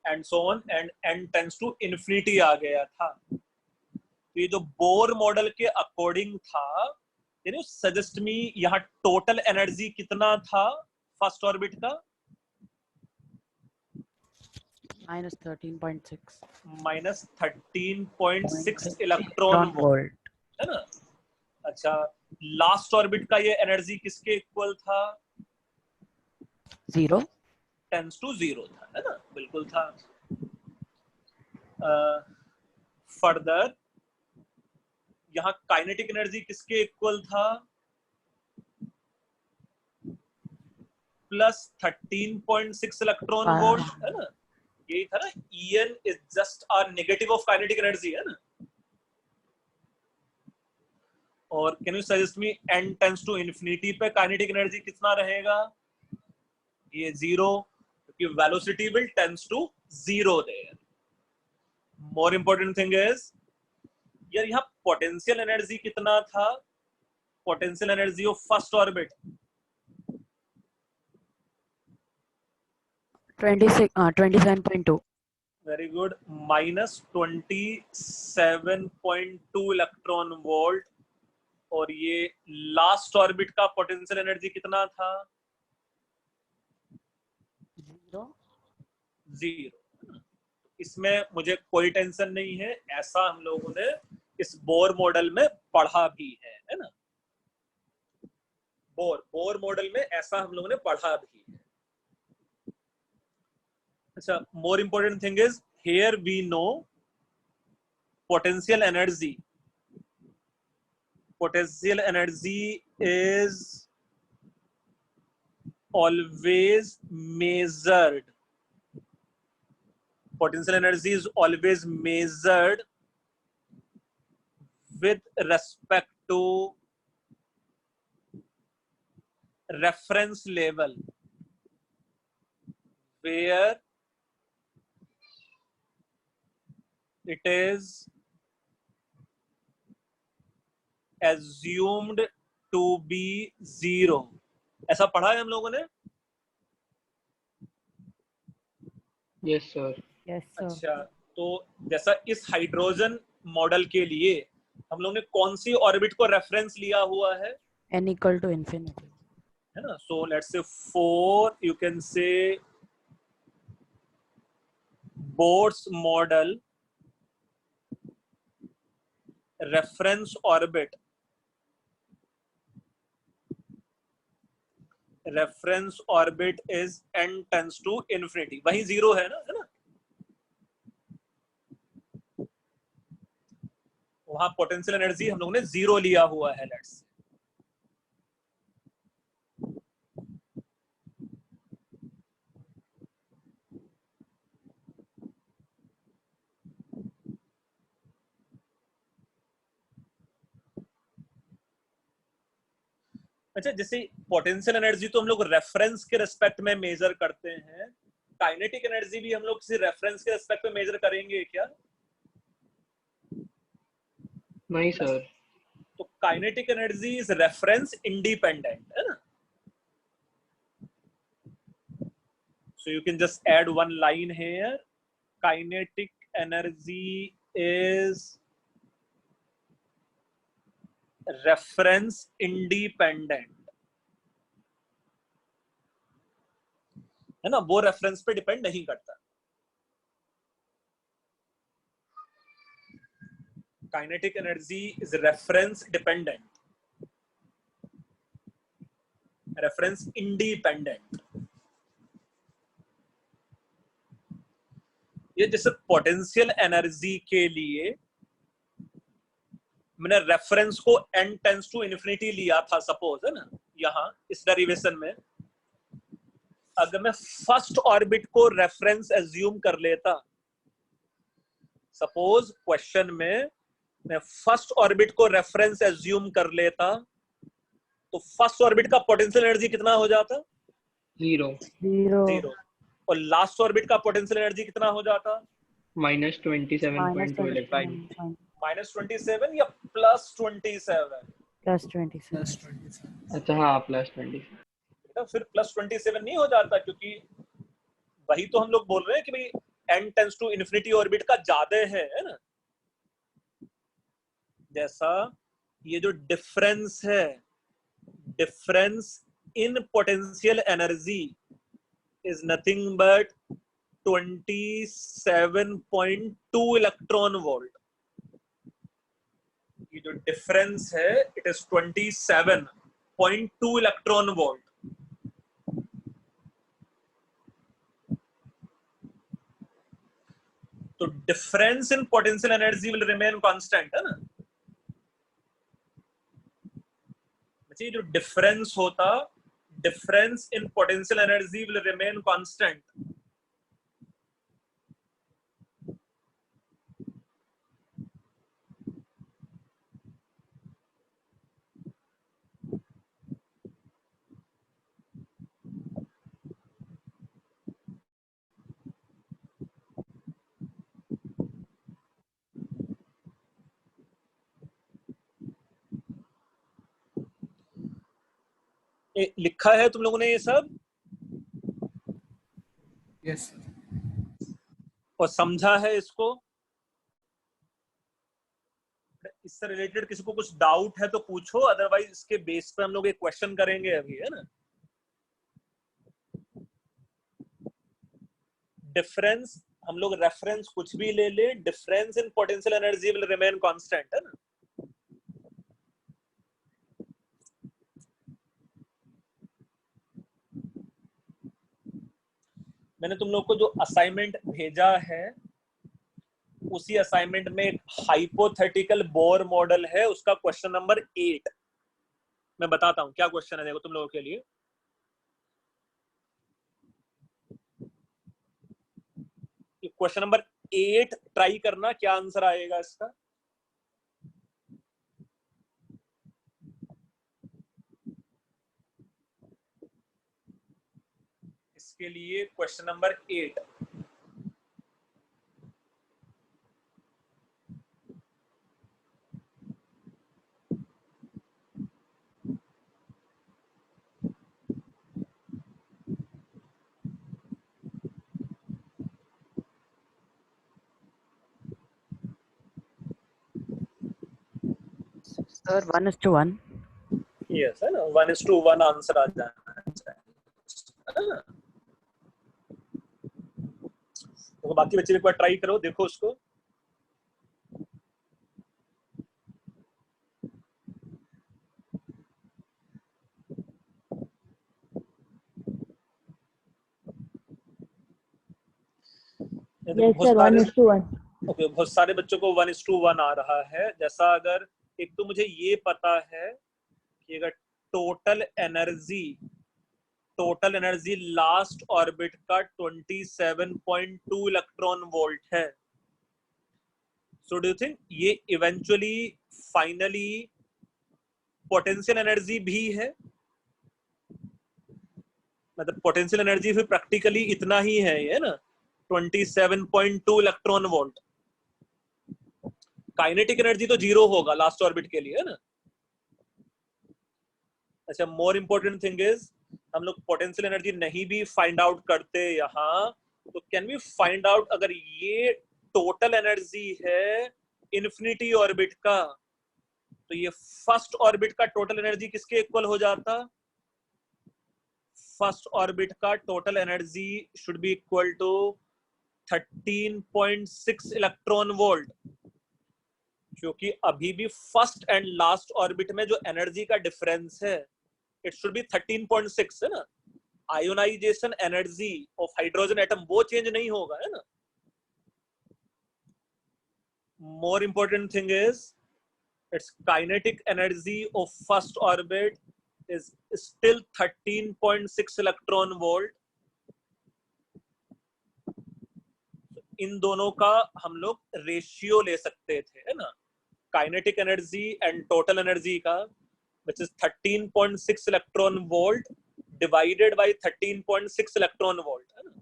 and so on, and n tends to infinity आ गया था। तो ये जो बोर मॉडल के अकॉर्डिंग था, यानी सजेस्ट मी यहाँ टोटल एनर्जी कितना था फर्स्ट ऑर्बिट का? -13.6 -13.6 इलेक्ट्रॉन वोल्ट, है ना। अच्छा लास्ट ऑर्बिट का ये एनर्जी किसके इक्वल था? 0 टेंस टू 0 था, है ना, बिल्कुल था। फर्दर यहाँ काइनेटिक एनर्जी किसके इक्वल था? +13.6 इलेक्ट्रॉन वोल्ट, है ना। यही था ना, En is just a negative of kinetic energy, है ना। और can you suggest me n tends to infinity पे काइनेटिक एनर्जी कितना रहेगा? ये 0, क्योंकि velocity will tends to 0 there. More important thing is यार यहाँ पोटेंशियल एनर्जी कितना था? Potential energy of first orbit 27.2. Very good, -27.2 electron volt. और ये लास्ट ऑर्बिट का पोटेंशियल एनर्जी कितना था? 0। इसमें मुझे कोई टेंशन नहीं है, ऐसा हम लोगों ने इस बोर मॉडल में पढ़ा भी है ना। बोर मॉडल में ऐसा हम लोगों ने पढ़ा भी है। अच्छा, more important thing is here we know potential energy is always measured. Potential energy is always measured with respect to reference level, where it is assumed to be 0। ऐसा पढ़ा है हम लोगों ने? Yes sir. Yes, sir. अच्छा, तो जैसा इस हाइड्रोजन मॉडल के लिए हम लोग ने कौन सी ऑर्बिट को रेफरेंस लिया हुआ है? N equal to infinity. है ना। सो let's say 4 you can say Bohr's model reference orbit is n tends to infinity. वही 0 है ना, वहां पोटेंशियल एनर्जी हम लोगों ने 0 लिया हुआ है। लेट्स अच्छा, जैसे पोटेंशियल एनर्जी तो हम लोग रेफरेंस के रिस्पेक्ट में मेजर करते हैं, काइनेटिक एनर्जी भी हम लोग किसी रेफरेंस के रिस्पेक्ट में मेजर करेंगे क्या? नहीं सर। तो kinetic energy is reference independent, है ना। So you can just add one line here, kinetic energy is reference independent, है ना। वो रेफरेंस पे डिपेंड नहीं करता। Kinetic energy is reference dependent, reference independent. ये जैसे पोटेंशियल एनर्जी के लिए मैंने रेफरेंस को n टेंड्स टू इन्फिनिटी लिया था, सपोज, है ना। यहाँ इस डेरिवेशन में अगर मैं फर्स्ट ऑर्बिट को रेफरेंस एज्यूम कर लेता, सपोज क्वेश्चन में मैं फर्स्ट ऑर्बिट को रेफरेंस एज्यूम कर लेता, तो फर्स्ट ऑर्बिट का पोटेंशियल एनर्जी कितना हो जाता? 0। 0। और लास्ट ऑर्बिट का पोटेंशियल एनर्जी कितना हो जाता? -27.2 इलेक्ट्रॉन। -27 या +27? +27. अच्छा हाँ, +20। फिर +27 नहीं हो जाता, क्योंकि वही तो हम लोग बोल रहे हैं कि भाई n tends to infinity orbit का ज्यादा है ना। जैसा ये जो डिफरेंस है, difference in potential energy is nothing but 27.2 electron volt. ये जो डिफरेंस है इट इज 27.2 इलेक्ट्रॉन वोल्ट। तो difference in potential energy will remain constant, है ना। बच्चे, जो डिफरेंस होता, difference in potential energy will remain constant. लिखा है तुम लोगों ने ये सब यस और समझा है इसको? इससे रिलेटेड किसी को कुछ डाउट है तो पूछो, अदरवाइज इसके बेस पे हम लोग एक क्वेश्चन करेंगे अभी, है ना। डिफरेंस, हम लोग रेफरेंस कुछ भी ले ले, difference in potential energy will remain constant, है ना। मैंने तुम लोग को जो असाइनमेंट भेजा है उसी असाइनमेंट में एक हाइपोथेटिकल बोर मॉडल है, उसका क्वेश्चन नंबर 8 मैं बताता हूं क्या क्वेश्चन है, देखो तुम लोगों के लिए। क्वेश्चन नंबर 8 ट्राई करना, क्या आंसर आएगा इसका। इसके लिए क्वेश्चन नंबर 8, सर 1:1। यस है ना, 1:1 आंसर आ जाना चाहिए। तो बाकी बच्चे एक बार ट्राई करो, देखो उसको। Yes sir 1:1। ओके, बहुत सारे बच्चों को 1:1 आ रहा है। जैसा अगर एक तो मुझे ये पता है कि अगर टोटल एनर्जी लास्ट ऑर्बिट का 27.2 इलेक्ट्रॉन वोल्ट है, सो डू यू थिंक ये इवेंचुअली फाइनली पोटेंशियल एनर्जी भी है? मतलब पोटेंशियल एनर्जी फिर प्रैक्टिकली इतना ही है ये ना, 27.2 इलेक्ट्रॉन वोल्ट। काइनेटिक एनर्जी तो 0 होगा लास्ट ऑर्बिट के लिए, है ना। अच्छा, मोर इंपॉर्टेंट थिंग इज हम लोग पोटेंशियल एनर्जी नहीं भी फाइंड आउट करते यहाँ, तो कैन वी फाइंड आउट अगर ये टोटल एनर्जी है इन्फिनिटी ऑर्बिट का, तो ये फर्स्ट ऑर्बिट का टोटल एनर्जी किसके इक्वल हो जाता? फर्स्ट ऑर्बिट का total energy should be equal to 13.6 electron volt, क्योंकि अभी भी फर्स्ट एंड लास्ट ऑर्बिट में जो एनर्जी का डिफरेंस है इट शुड बी 13.6, है ना। Ionization energy of hydrogen atom वो चेंज नहीं होगा, है ना। More important thing is its kinetic energy of first orbit is still 13.6 electron volt. इन दोनों का हम लोग रेशियो ले सकते थे, है ना, kinetic energy and total energy का, which is 13.6 electron volt divided bye 13.6 electron volt, है ना।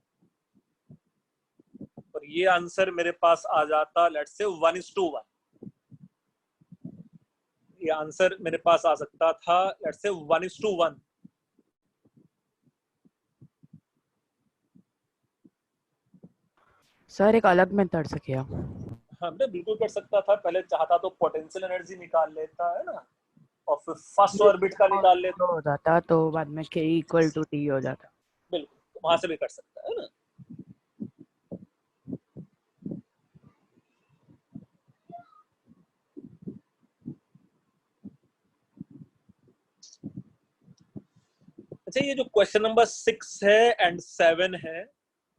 और ये आंसर मेरे पास आ जाता, लेट्स से 1:1। ये आंसर मेरे पास आ सकता था लेट्स से 1:1। सर एक अलग मेथड से किया। हाँ मैं बिल्कुल कर सकता था, पहले चाहता तो पोटेंशियल एनर्जी निकाल लेता, है ना, और फिर फर्स्ट ऑर्बिट का निकाल लेता। हो जाता तो बाद में k = t हो जाता। बिल्कुल वहां से भी कर सकता है ना। अच्छा, ये जो क्वेश्चन नंबर 6 है एंड 7 है,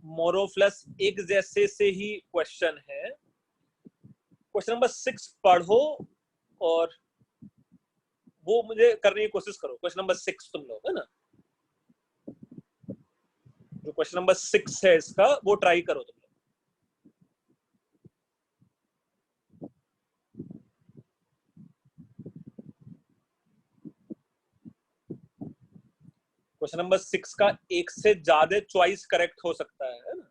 मोरोफ्लस एक जैसे से ही क्वेश्चन है। क्वेश्चन नंबर 6 पढ़ो और वो मुझे करने की कोशिश करो। क्वेश्चन नंबर 6 तुम लोग, है ना, जो क्वेश्चन नंबर 6 है इसका वो ट्राई करो तुम लोग। क्वेश्चन नंबर 6 का एक से ज्यादा चॉइस करेक्ट हो सकता है ना।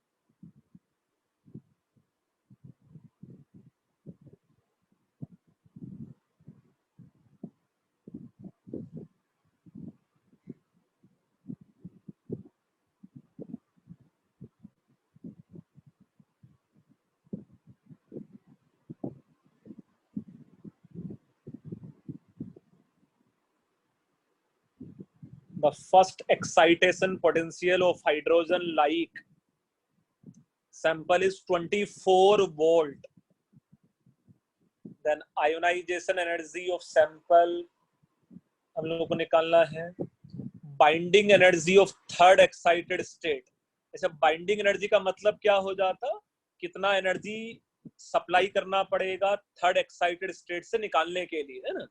the first excitation potential of hydrogen like sample is 24 volt, then ionization energy of sample हम लोगों को निकालना है, binding energy of third excited state. ऐसे बाइंडिंग एनर्जी का मतलब क्या हो जाता, कितना एनर्जी सप्लाई करना पड़ेगा थर्ड एक्साइटेड स्टेट से निकालने के लिए, है ना।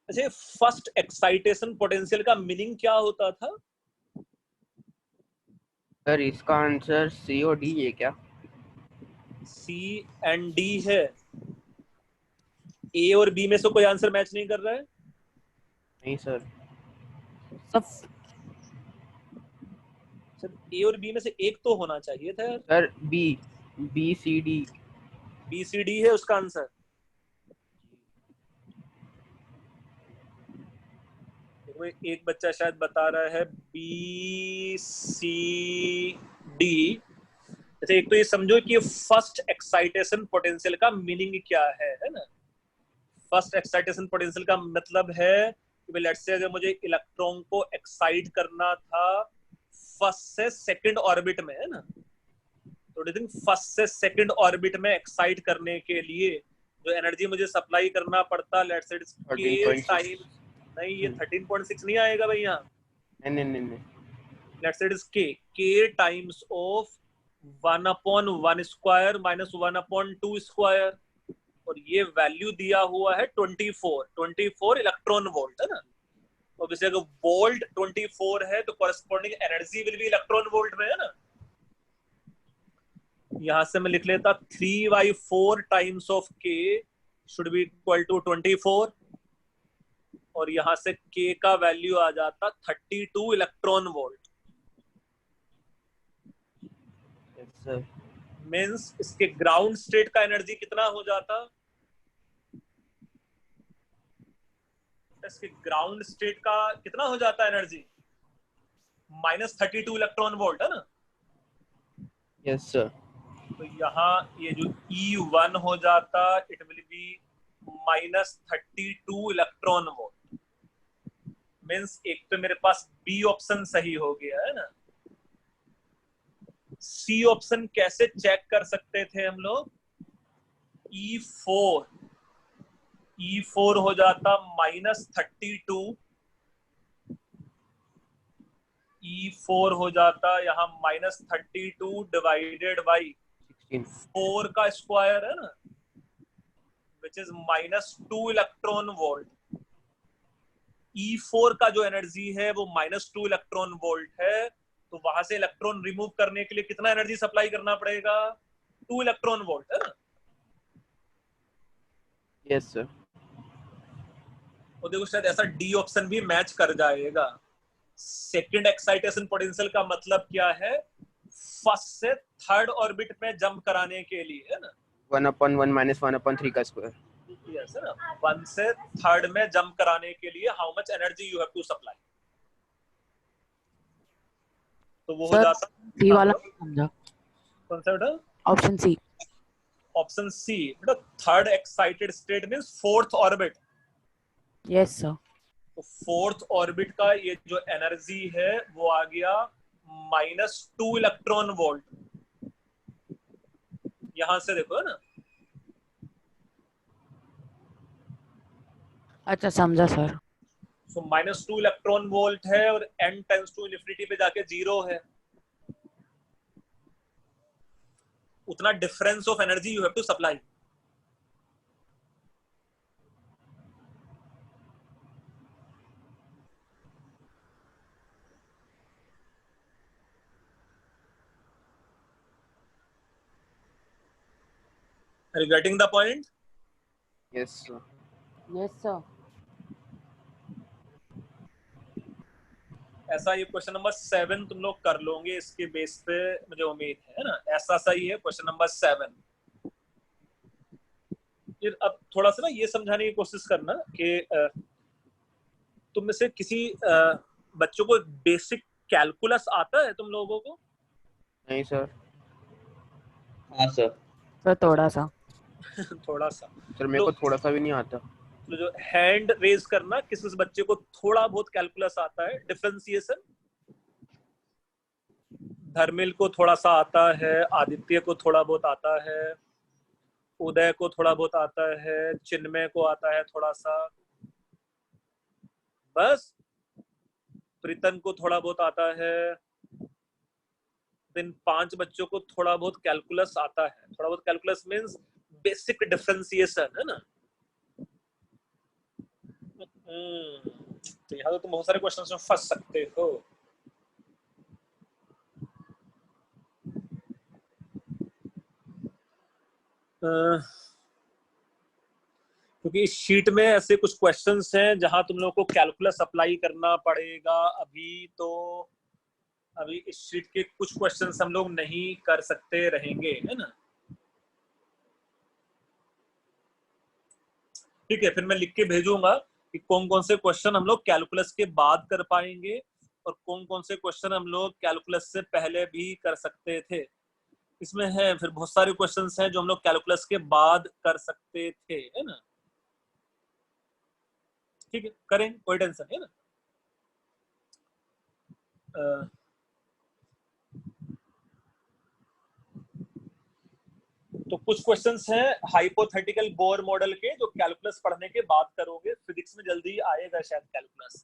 अच्छा, फर्स्ट एक्साइटेशन पोटेंशियल का मीनिंग क्या होता था? सर इसका आंसर सी और डी है क्या? सी एंड डी है। ए और बी में से कोई आंसर मैच नहीं कर रहा है? नहीं सर। सब ए और बी में से एक तो होना चाहिए था यार। Sir B, B C D. B C D है उसका आंसर। एक बच्चा शायद बता रहा है बी सी डी। अच्छा, एक तो ये समझो कि फर्स्ट एक्साइटेशन पोटेंशियल का मीनिंग क्या है ना। फर्स्ट एक्साइटेशन पोटेंशियल का मतलब है कि लेट्स से अगर मुझे इलेक्ट्रॉन को एक्साइट करना था फर्स्ट से सेकंड ऑर्बिट में, है ना, तो डू थिंक फर्स्ट से सेकंड ऑर्बिट में एक्साइट करने के लिए जो एनर्जी मुझे सप्लाई करना पड़ता, लेट्स से के टाइम, नहीं ये 13.6 नहीं आएगा भाई यहाँ, नहीं लेट्स से इट इज के times of 1/1 square minus 1/2 square, और ये वैल्यू दिया हुआ है 24 इलेक्ट्रॉन वोल्ट, है ना। तो जैसे अगर वोल्ट 24 है तो corresponding energy will B electron volt में, है ना। यहां से मैं लिख लेता 3/4 टाइम्स ऑफ के शुड बी इक्वल टू 24, और यहां से के का वैल्यू आ जाता 32 इलेक्ट्रॉन वोल्ट। मींस इसके ग्राउंड स्टेट का एनर्जी कितना हो जाता? इसके ग्राउंड स्टेट का कितना हो जाता एनर्जी? -32 इलेक्ट्रॉन वोल्ट, है ना। Yes sir. तो यहाँ ये जो E1 हो जाता, it will be -32 electron volt. Means एक तो मेरे पास बी ऑप्शन सही हो गया, है ना। सी ऑप्शन कैसे चेक कर सकते थे हम लोग? E4 हो जाता -32, E4 हो जाता यहाँ -32 डिवाइडेड बाई 4 का स्क्वायर, है ना, which is -2 electron volt. E4 का जो एनर्जी है वो -2 इलेक्ट्रॉन वोल्ट है, तो वहां से इलेक्ट्रॉन रिमूव करने के लिए कितना एनर्जी सप्लाई करना पड़ेगा? 2 इलेक्ट्रॉन वोल्ट, है ना। Yes sir. और देखो शायद ऐसा डी ऑप्शन भी मैच कर जाएगा। सेकंड एक्साइटेशन पोटेंशियल का मतलब क्या है? फर्स्ट से थर्ड ऑर्बिट में जंप कराने के लिए, है ना। 1/1 - 1/3 का स्क्वायर। यस, है ना। 1 से थर्ड में जंप कराने के लिए how much energy you have to supply, तो वो हो जाता सी वाला समझा। कौन सा बेटा? Option C. ऑप्शन सी बेटा, third excited state means fourth orbit. Yes sir. तो फोर्थ ऑर्बिट का ये जो एनर्जी है वो आ गया -2 इलेक्ट्रॉन वोल्ट। यहां से देखो, है ना। अच्छा समझा सर। सो -2 इलेक्ट्रॉन वोल्ट है और n टेंड्स टू इन्फिनिटी पे जाके 0 है। उतना difference of energy you have to supply. Are you getting the point? Yes sir. Yes sir. ऐसा ये क्वेश्चन नंबर 7 तुम लोग कर लोगे इसके बेस पे, मुझे उम्मीद है ना। ऐसा सही है क्वेश्चन नंबर 7। फिर अब थोड़ा सा ना ये समझाने की कोशिश करना कि तुम में से किसी बच्चों को बेसिक कैलकुलस आता है तुम लोगों को? नहीं सर। हाँ सर। सर थोड़ा सा। थोड़ा सा सर मेरे को थोड़ा सा भी नहीं आता। तो जो हैंड रेज करना, किस बच्चे को थोड़ा बहुत कैलकुलस आता है? डिफरेंशिएशन धर्मिल को थोड़ा सा आता है, आदित्य को थोड़ा बहुत आता है, उदय को थोड़ा बहुत आता है, चिन्मय को आता है थोड़ा सा, बस। प्रीतन को थोड़ा बहुत आता है। दिन 5 बच्चों को थोड़ा बहुत कैलकुलस आता है। थोड़ा बहुत कैलकुलस मींस बेसिक डिफरेंशिएशन, है ना? तो यहाँ तो तुम बहुत सारे क्वेश्चंस में फंस सकते हो। क्योंकि इस शीट में ऐसे कुछ क्वेश्चंस हैं जहां तुम लोगों को कैलकुलस अप्लाई करना पड़ेगा। अभी इस शीट के कुछ क्वेश्चंस हम लोग नहीं कर सकते रहेंगे, है ना? ठीक है, फिर मैं लिख के भेजूंगा कि कौन कौन से क्वेश्चन हम लोग कैलकुलस के बाद कर पाएंगे और कौन कौन से क्वेश्चन हम लोग कैलकुलस से पहले भी कर सकते थे। इसमें है फिर बहुत सारे क्वेश्चंस हैं जो हम लोग कैलकुलस के बाद कर सकते थे, है ना? ठीक है, करें, कोई टेंशन है ना? तो कुछ क्वेश्चंस हैं हाइपोथेटिकल बोर मॉडल के जो कैलकुलस पढ़ने के बाद करोगे। फिजिक्स में जल्दी आएगा शायद कैलकुलस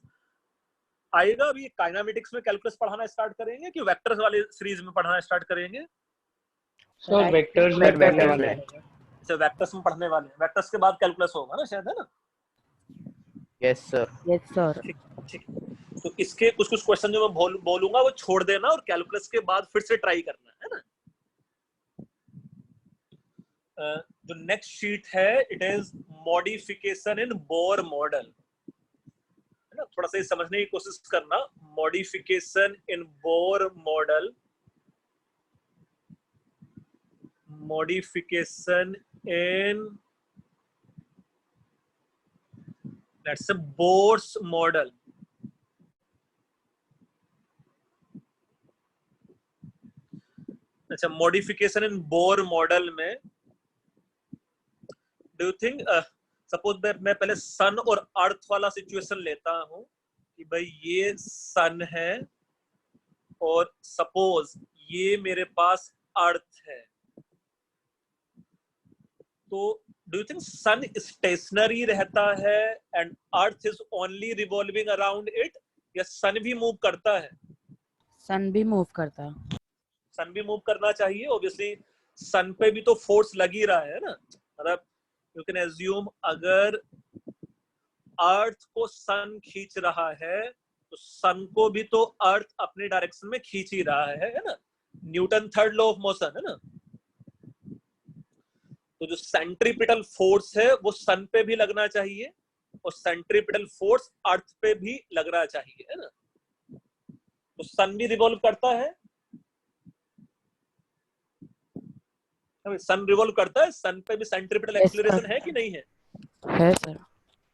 आएगा। अभी काइनेमेटिक्स में कैलकुलस पढ़ाना स्टार्ट करेंगे कि वेक्टर्स वाले सीरीज में पढ़ाना स्टार्ट करेंगे? सर वेक्टर्स में पढ़ने वाले हैं। अच्छा, वेक्टर्स में पढ़ने वाले हैं। वेक्टर्स के बाद कैलकुलस होगा ना शायद, है ना? Yes sir. Yes sir. ठीक। तो इसके कुछ कुछ क्वेश्चन जो मैं बोलूंगा वो छोड़ देना और कैलकुलस के बाद फिर से ट्राई करना, है ना? जो नेक्स्ट शीट है, it is modification in Bohr model, है ना? थोड़ा सा ये समझने की कोशिश करना। Modification in Bohr model, modification in let's say Bohr's model. अच्छा, मॉडिफिकेशन इन बोर मॉडल में डू यू थिंक, सपोज मैं पहले सन और अर्थ वाला सिचुएशन लेता हूं कि भाई ये सन है और सपोज ये मेरे पास अर्थ है, तो do you think sun stationary रहता है and earth is only revolving around it, या सन भी मूव करता है? सन भी मूव करता है। सन भी मूव करना चाहिए ऑब्वियसली। सन पे भी तो फोर्स लग ही रहा है ना। मतलब यू कैन एज्यूम अगर अर्थ को सन खींच रहा है तो सन को भी तो अर्थ अपने डायरेक्शन में खींच ही रहा है ना? Newton third law of motion, है ना? तो जो सेंट्रीपिटल फोर्स है वो सन पे भी लगना चाहिए और सेंट्रीपिटल फोर्स अर्थ पे भी लगना चाहिए, है ना? तो सन भी रिवॉल्व करता है। सन रिवॉल्व करता है, सन पे भी सेंट्रीपिटल एक्सीलरेशन है कि नहीं है? है सर।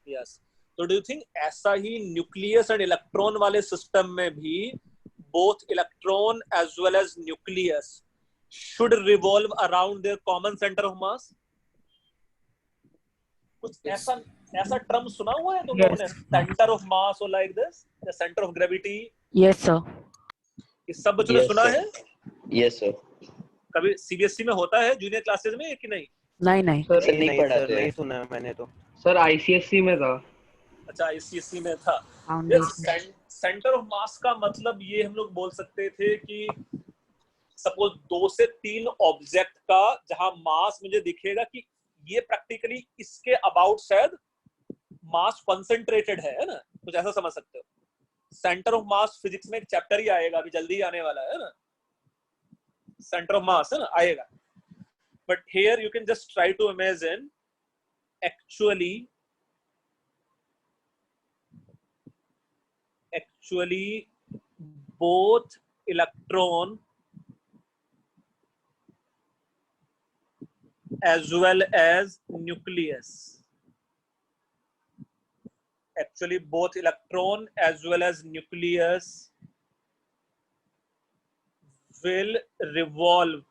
यस। तो डू यू थिंक ऐसा ही न्यूक्लियस एंड इलेक्ट्रॉन वाले सिस्टम में भी both electron as well as nucleus should revolve around their common center of mass? कुछ ऐसा टर्म सुना हुआ है तुम लोगों ने? सेंटर ऑफ मास और like this, the centre of gravity? Yes sir. ये सब बच्चों ने सुना है? Yes sir. कभी सीबीएसई में होता है जूनियर क्लासेस में कि नहीं? नहीं सर नहीं पढ़ाते नहीं सुना मैंने तो। सर आईसीएससी में था। अच्छा, आईसीएसई में था। सेंटर ऑफ मास का मतलब ये हम लोग बोल सकते थे कि सपोज 2 से 3 ऑब्जेक्ट का जहां मास मुझे दिखेगा कि ये प्रैक्टिकली इसके अबाउट शायद मास कंसंट्रेटेड है ना? कुछ ऐसा समझ सकते हो। सेंटर ऑफ मास फिजिक्स में एक चैप्टर ही आएगा, अभी जल्दी आने वाला है ना, सेंटर ऑफ मास, है ना, आएगा। But here you can just try to imagine actually both electron as well as nucleus, actually both electron as well as nucleus will revolve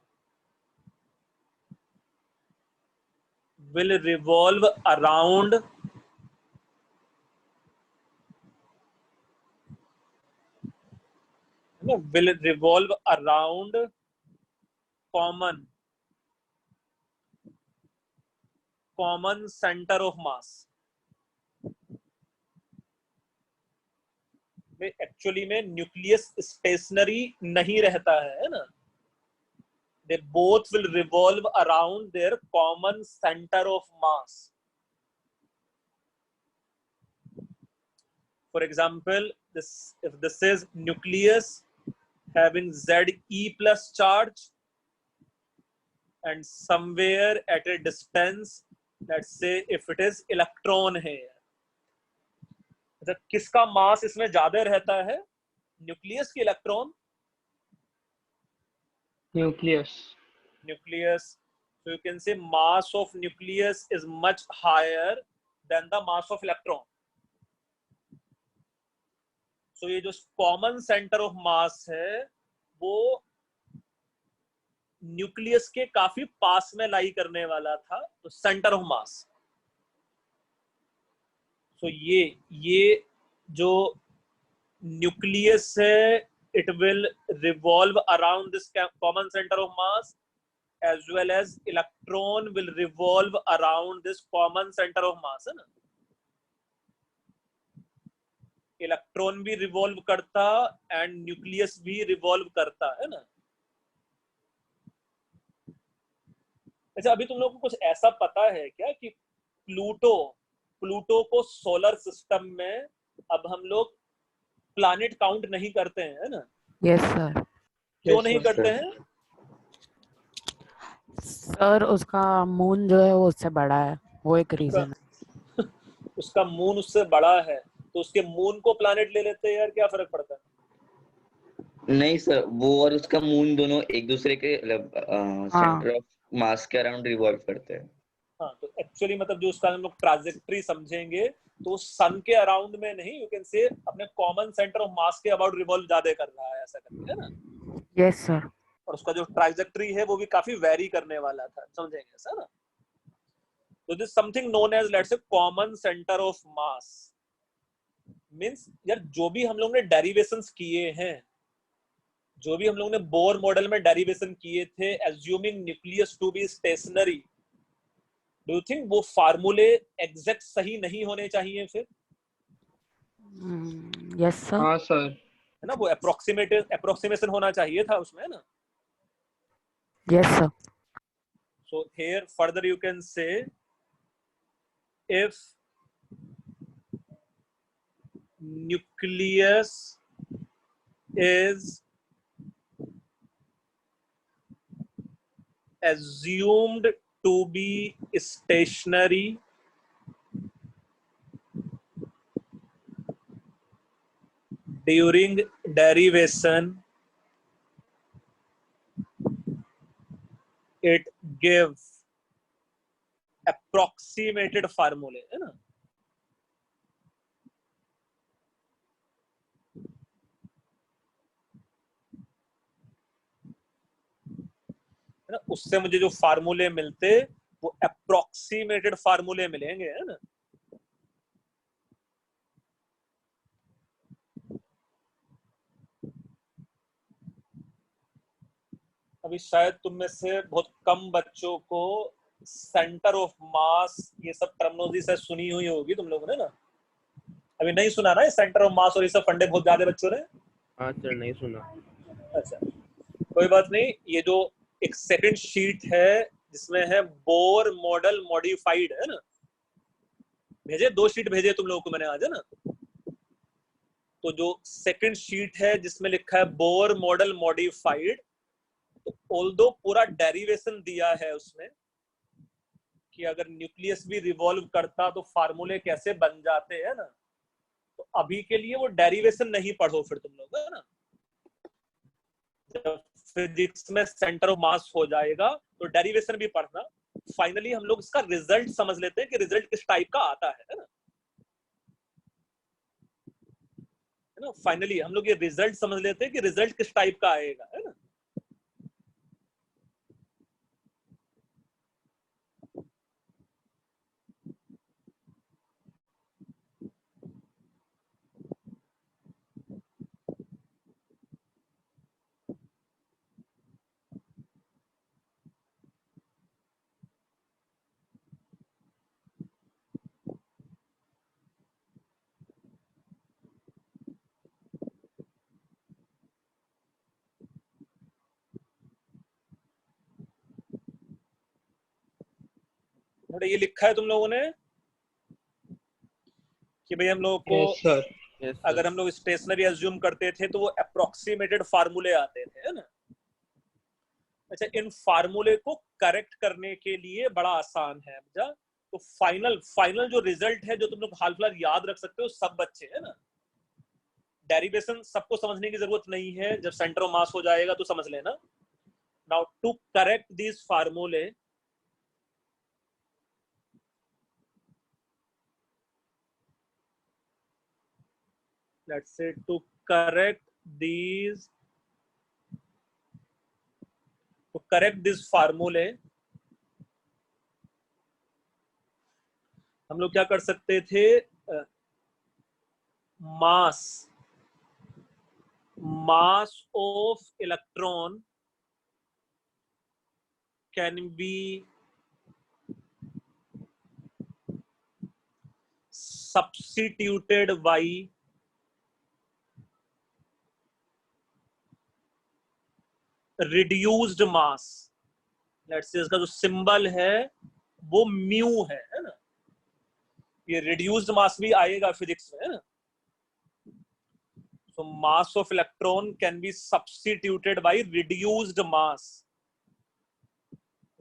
will revolve around common center of mass। में actually में nucleus stationery नहीं रहता है ना, they both will revolve around their common center of mass। For example, if this is nucleus having Ze plus charge and somewhere at a distance, let's say if it is electron है, किसका मास इसमें ज्यादा रहता है, nucleus की electron? Nucleus. So you can say mass of nucleus is much higher than the mass of electron। So ये जो common center of mass है वो न्यूक्लियस के काफी पास में लाई करने वाला था, तो सेंटर ऑफ मास। तो ये जो न्यूक्लियस है, it will revolve around this common center of mass, as well as electron will revolve around this common center of mass, है ना। इलेक्ट्रॉन भी रिवॉल्व करता एंड न्यूक्लियस भी रिवॉल्व करता है ना। अच्छा, अभी तुम लोगों को कुछ ऐसा पता है क्या कि प्लूटो को सोलर सिस्टम में अब हम लोग प्लैनेट काउंट नहीं करते हैं, है ना? Yes sir. क्यों नहीं करते हैं सर? उसका मून जो है वो उससे बड़ा है, वो एक रीजन है। उसका मून उससे बड़ा है तो उसके मून को प्लैनेट ले लेते हैं यार, क्या फर्क पड़ता है? नहीं सर, वो और उसका मून दोनों एक दूसरे के सेंटर ऑफ मास के अराउंड रिवॉल्व करते हैं। हाँ, तो एक्चुअली मतलब जो उसका हम लोग ट्राजेक्टरी समझेंगे तो सन के अराउंड में नहीं, यू कैन से अपने कॉमन सेंटर ऑफ मास के अबाउट रिवॉल्व ज्यादा कर रहा है, ऐसा करके, है ना? Yes sir. और उसका जो ट्राजेक्टरी है वो भी काफी वेरी करने वाला था, समझेंगे ऐसा ना। तो this something known as, let's say, common centre of mass. Means यार जो भी हम लोग ने डेरिवेशंस किए हैं, जो भी हम लोग ने बोर मॉडल में डेरिवेशन किए थे assuming nucleus to be stationary, do you think वो फार्मूले एग्जैक्ट सही नहीं होने चाहिए फिर? Yes sir. हाँ सर। है ना, वो अप्रोक्सीमेशन होना चाहिए था उसमें, है ना? Yes sir. So here further you can say, if nucleus is assumed to be stationary during derivation, it gives approximated formulae, है ना? है ना, उससे मुझे जो फार्मूले मिलते वो अप्रोक्सीमेटेड फार्मूले मिलेंगे, है ना? अभी शायद तुम में से बहुत कम बच्चों को सेंटर ऑफ मास ये सब टर्मिनोलॉजी से सुनी हुई होगी तुम लोगों ने ना। अभी नहीं सुना ना, सेंटर ऑफ मास और ये सब फंडे बहुत ज्यादा बच्चों ने। हाँ सर, नहीं सुना। अच्छा, कोई बात नहीं। ये जो एक सेकंड शीट है जिसमें है बोर मॉडल मॉडिफाइड, है ना, भेजे 2 शीट भेजे तुम लोगों को मैंने आज, है ना। तो जो सेकंड शीट है जिसमें लिखा है बोर मॉडल मॉडिफाइड, तो ऑल्दो पूरा डेरिवेशन दिया है उसमें कि अगर न्यूक्लियस भी रिवॉल्व करता तो फार्मूले कैसे बन जाते हैं ना। तो अभी के लिए वो डेरिवेशन नहीं पढ़ो फिर तुम लोग, है ना। जब फिजिक्स में सेंटर ऑफ मास हो जाएगा तो डेरिवेशन भी पढ़ना। फाइनली हम लोग इसका रिजल्ट समझ लेते हैं कि रिजल्ट किस टाइप का आता है ना। फाइनली हम लोग ये रिजल्ट समझ लेते हैं कि रिजल्ट किस टाइप का आएगा, है ना। बेटा ये लिखा है तुम लोगों ने कि भाई हम लोगों को यस सर। यस अगर हम लोग स्टेशनरी एज्यूम करते थे तो वो अप्रोक्सीमेटेड फार्मूले आते थे, है ना। अच्छा, इन फार्मूले को करेक्ट करने के लिए बड़ा आसान है बेटा। तो फाइनल जो रिजल्ट है जो तुम लोग हाल फिलहाल याद रख सकते हो सब बच्चे, है ना। डेरिवेशन सबको समझने की जरूरत नहीं है, जब सेंटर ऑफ मास हो जाएगा तो समझ लेना। नाउ टू करेक्ट दिस फार्मूले, let's say to correct this formulae, हम लोग क्या कर सकते थे, mass of electron can be substituted by reduced mass। Let's say इसका जो सिंबल है वो म्यू है ना। ये रिड्यूस्ड मास भी आएगा फिजिक्स में, है ना। So mass of electron can be substituted by reduced mass,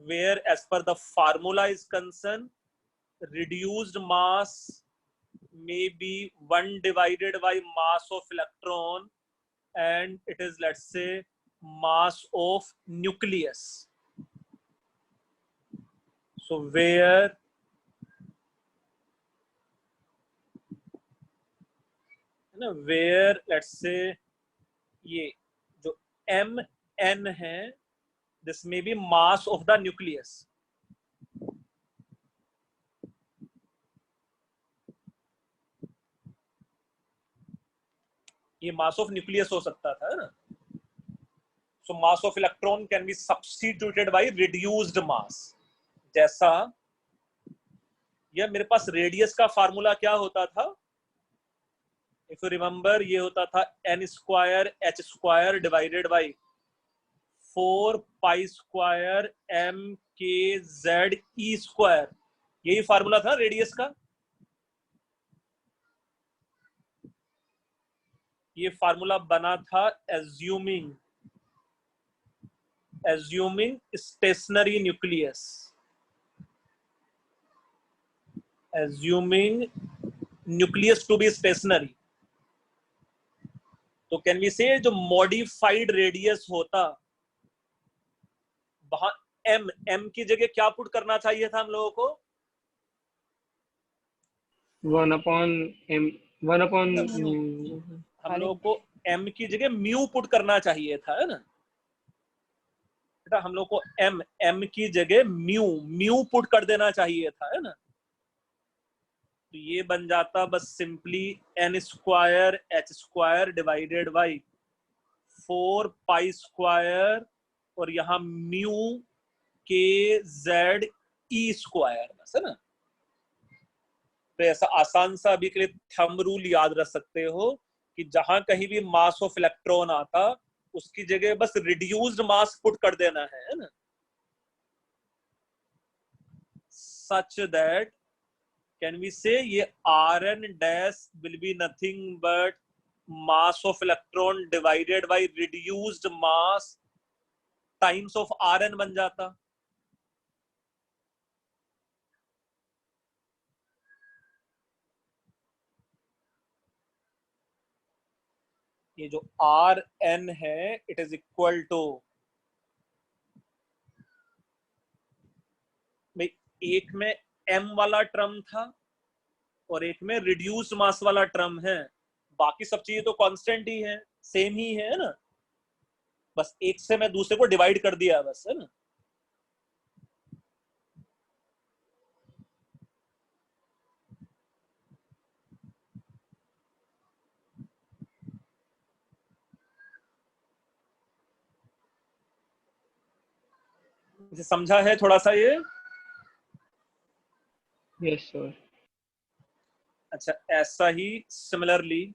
where as per the formula is concerned, reduced mass may be 1 divided by mass of electron, and it is, let's say, mass of nucleus. So where let's say ये जो mn है, this may be mass of the nucleus। ये मास of nucleus हो सकता था, है ना। So mass of electron can be substituted by reduced mass. जैसा यह मेरे पास रेडियस का फार्मूला क्या होता था, इफ यू रिमेंबर, ये होता था n square h square divided by 4 pi square m k z e square. यही फार्मूला था रेडियस का। ये फार्मूला बना था assuming stationary nucleus, assuming nucleus to be stationary। तो कैन वी से जो मॉडिफाइड रेडियस होता, वहां m की जगह क्या पुट करना चाहिए था हम लोगों को, 1/m 1/. हम लोगों को m की जगह म्यू पुट करना चाहिए था, है ना बेटा। हम लोग को m की जगह म्यू पुट कर देना चाहिए था, है ना। तो ये बन जाता बस simply n square h square divided by 4 pi square और यहाँ mu k z e square, बस, है ना। तो ऐसा आसान सा अभी के लिए थंब रूल याद रख सकते हो कि जहां कहीं भी मास ऑफ इलेक्ट्रॉन आता उसकी जगह बस रिड्यूस्ड मास पुट कर देना है ना। Such that can we say ये Rn dash will be nothing but mass of electron divided by reduced mass times of Rn बन जाता। ये जो Rn है इट इज इक्वल टू, एक में m वाला टर्म था और एक में रिड्यूस्ड मास वाला टर्म है, बाकी सब चीजें तो कांस्टेंट ही है, सेम ही है ना। बस एक से मैं दूसरे को डिवाइड कर दिया बस, है ना। समझा है थोड़ा सा ये? Yes sir. अच्छा, ऐसा ही सिमिलरली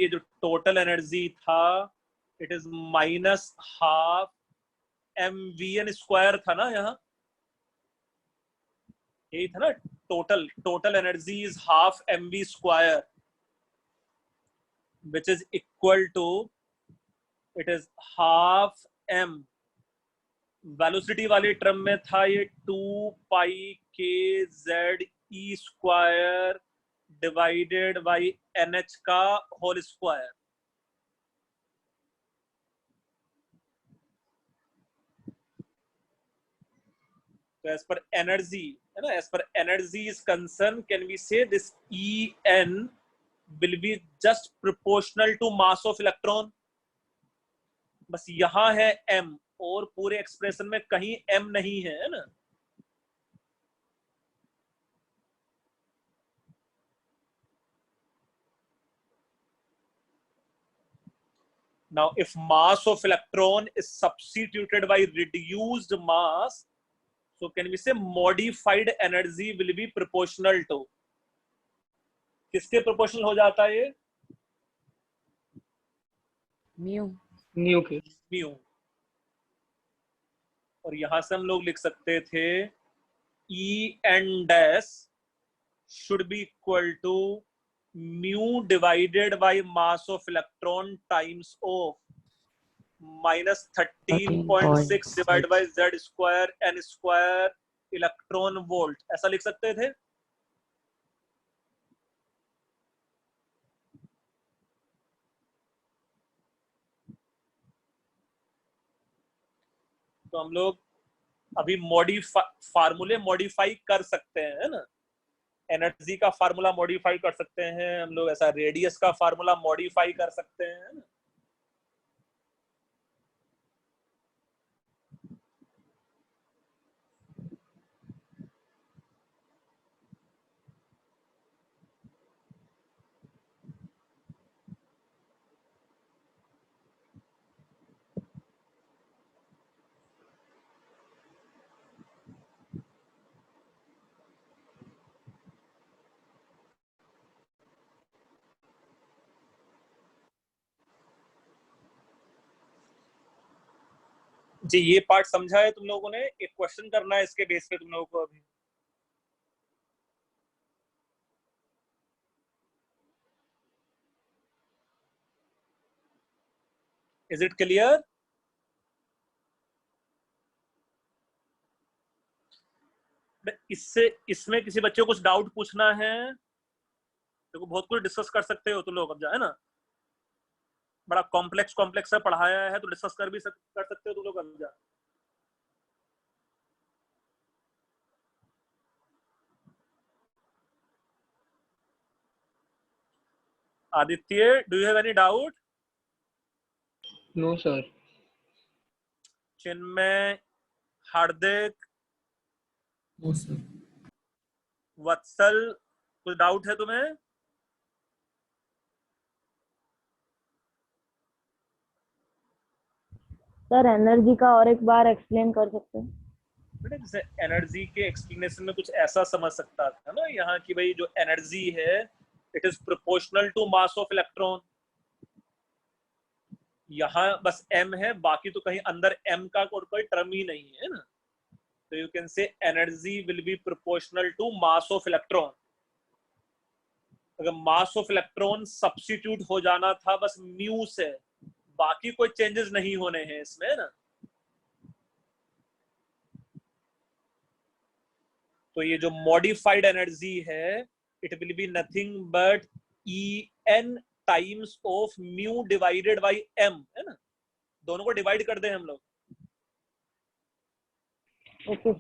ये जो टोटल एनर्जी था इट इज -12 mvn स्क्वायर था ना, यहाँ यही था ना, total energy is half mv square which is equal to, it is half m, velocity वाली टर्म में था ये 2 पाई के Z E square divided by NH का होल स्क्वायर। तो एज पर एनर्जी है ना, एज पर energy is concern, can we से this En will be just proportional to mass of electron। बस यहां है m और पूरे एक्सप्रेशन में कहीं m नहीं है ना। Now if mass of electron is substituted by reduced mass, so can we say modified energy will be proportional to, किसके प्रोपोर्शनल हो जाता है ये? म्यू। न्यू के। म्यू। और यहां से हम लोग लिख सकते थे En dash should be equal to mu divided by mass of electron times of minus 13.6 divided by z square n square electron volt, ऐसा लिख सकते थे। तो हम लोग अभी फार्मूले मॉडिफाई कर सकते हैं, है ना। एनर्जी का फार्मूला मॉडिफाई कर सकते हैं हम लोग, ऐसा रेडियस का फार्मूला मॉडिफाई कर सकते हैं, है ना। जी ये पार्ट समझा है तुम लोगों ने? एक क्वेश्चन करना है इसके बेस पे तुम लोगों को अभी। Is it clear? इससे इसमें किसी बच्चे को कुछ डाउट पूछना है तो बहुत कुछ डिस्कस कर सकते हो तुम लोग अब, है ना। बड़ा कॉम्प्लेक्स है, पढ़ाया है तो डिस्कस कर सकते हो तुम लोग अब। Aditya, do you have any doubt? No sir. Chinmay, Hardik, no sir. Vatsal, कुछ डाउट है तुम्हें? सर एनर्जी का और एक बार एक्सप्लेन कर सकते हैं? बेटा जैसे एनर्जी के एक्सप्लेनेशन में कुछ ऐसा समझ सकता था ना यहाँ की भाई जो एनर्जी है it is proportional to mass of electron. यहाँ बस m है, बाकी तो कहीं अंदर m का कोई टर्म ही नहीं है ना। तो you can say energy will be proportional to mass of electron. अगर मास ऑफ इलेक्ट्रॉन सब्स्टिट्यूट हो जाना था बस म्यू से, बाकी कोई चेंजेस नहीं होने हैं इसमें ना। तो ये जो मॉडिफाइड एनर्जी है it will be nothing but En times of mu divided by m, है ना। दोनों को डिवाइड कर दें हम लोग। ओके।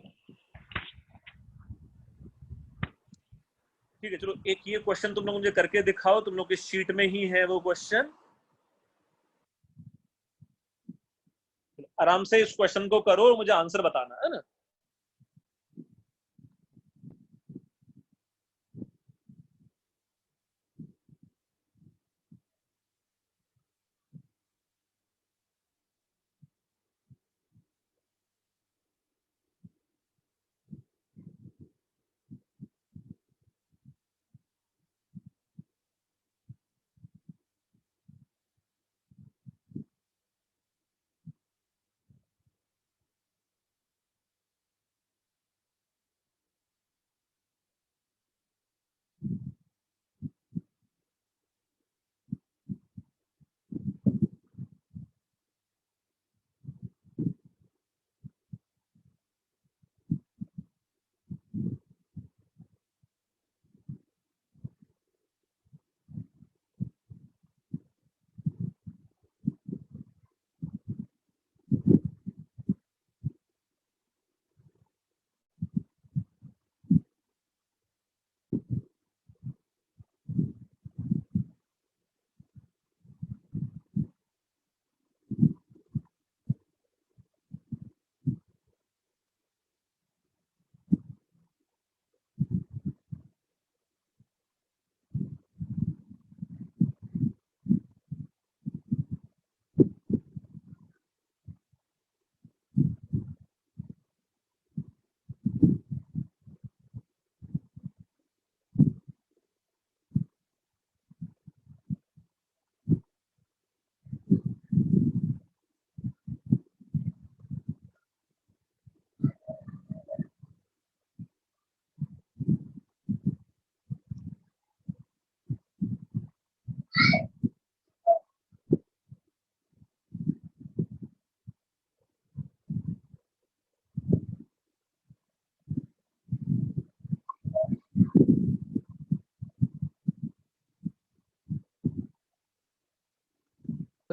ठीक है, चलो एक ये क्वेश्चन तुम लोग मुझे करके दिखाओ, तुम लोग की शीट में ही है वो क्वेश्चन। आराम से इस क्वेश्चन को करो और मुझे आंसर बताना, है ना।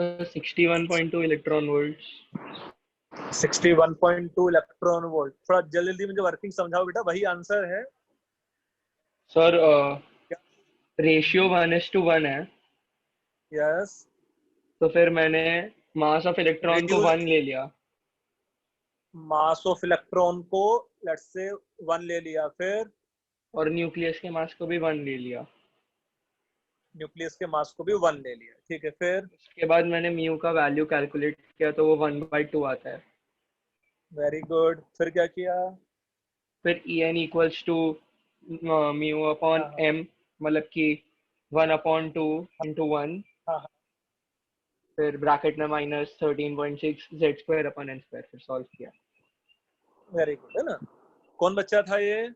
Sir 61.2 electron volts. 61.2 electron volt. थोड़ा जल्दी मुझे वर्किंग समझाओ बेटा, वही आंसर है। सर रेशियो 1:1 है, यस। तो फिर मैंने मास ऑफ इलेक्ट्रॉन को Reduce- 1 ले लिया, मास ऑफ इलेक्ट्रॉन को लेट्स से 1 ले लिया, फिर और न्यूक्लियस के मास को भी 1 ले लिया। न्यूक्लियस के मास को भी 1 ले लिया, ठीक है। फिर उसके बाद मैंने म्यू का वैल्यू कैलकुलेट किया तो वो 1/2 आता है। Very good. फिर क्या किया? फिर En equals to mu upon हाँ। m, मतलब कि 1/2 into 1, हाँ। फिर ब्रैकेट में -13.6 z² अपॉन n², फिर सॉल्व किया। वेरी गुड, है ना। कौन बच्चा था ये?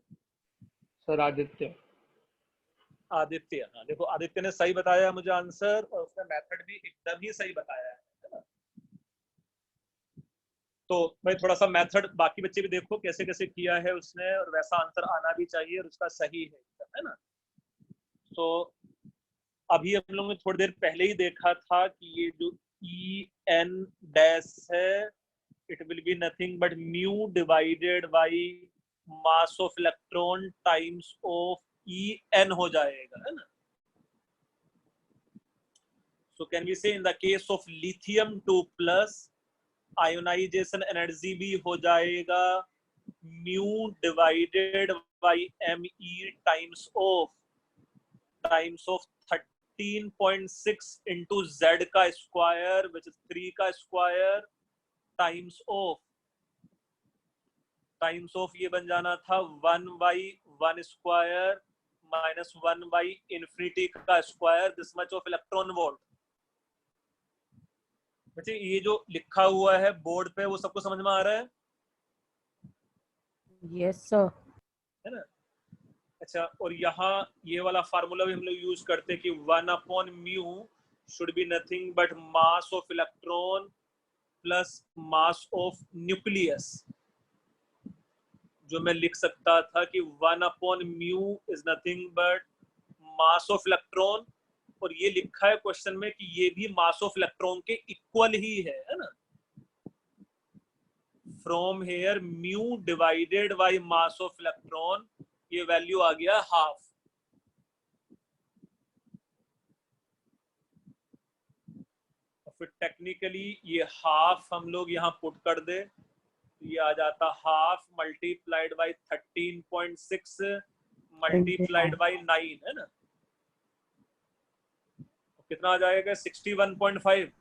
सर आदित्य। आदित्य। हाँ, देखो आदित्य ने सही बताया मुझे आंसर, और उसने मेथड भी एकदम ही सही बताया है ना। तो भाई थोड़ा सा मेथड बाकी बच्चे भी देखो कैसे कैसे किया है उसने, और वैसा आंसर आना भी चाहिए, और उसका सही है ना। तो अभी हम लोगों ने थोड़ी देर पहले ही देखा था कि ये जो En डैश है, it will be nothing but mu divided by mass of electron times of En हो जाएगा, है ना। So can we say in the case of lithium 2+ ionisation energy भी हो जाएगा mu divided by Me times of 13.6 into Z का square which is 3 का square times of ये बन जाना था 1/1 स्क्वायर माइनस 1/∞ का square, this much of electron volt. बच्चे ये जो लिखा हुआ है बोर्ड पे वो सबको समझ में आ रहा है? Yes sir. है ना। अच्छा, और यहाँ ये वाला फार्मूला भी हम लोग यूज करते हैं कि 1/μ should be nothing but mass of electron plus mass of nucleus, जो मैं लिख सकता था कि 1/μ is nothing but mass of electron, और ये लिखा है क्वेश्चन में कि ये भी मास ऑफ इलेक्ट्रॉन के इक्वल ही है ना। From here mu divided by mass of electron, ये वैल्यू आ गया हाफ। फिर टेक्निकली ये हाफ हम लोग यहाँ पुट कर दे, ये आ जाता half multiplied by 13.6 multiplied by 9, है ना। कितना आ जाएगा? 61.5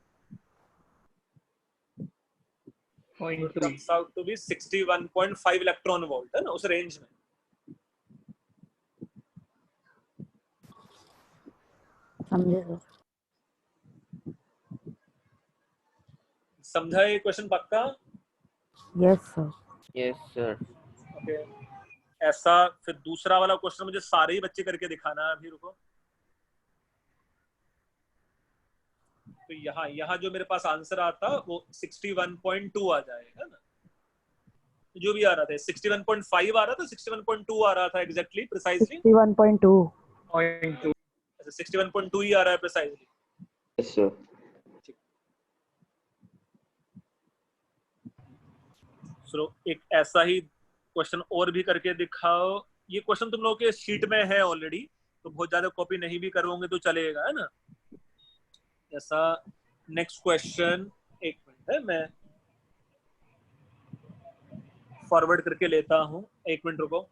comes out to be 61.5 electron volt, है ना, उस रेंज में। समझे सर। समझा ये क्वेश्चन पक्का? Yes sir. Yes sir. Okay. ऐसा फिर दूसरा वाला क्वेश्चन मुझे सारे ही बच्चे करके दिखाना है, अभी रुको। तो यहाँ जो मेरे पास आंसर आता वो 61.2 आ जाएगा ना, जो भी आ रहा था 61.5 आ रहा था, 61.2 आ रहा था एग्जैक्टली प्रिसाइजली 61.2। 61.2 ही आ रहा है प्रिसाइजली। Yes sir. सो एक ऐसा ही क्वेश्चन और भी करके दिखाओ। ये क्वेश्चन तुम लोगों के शीट में है ऑलरेडी, तो बहुत ज्यादा कॉपी नहीं भी करोगे तो चलेगा, है ना। ऐसा नेक्स्ट क्वेश्चन, एक मिनट है, मैं फॉरवर्ड करके लेता हूं, एक मिनट रुको।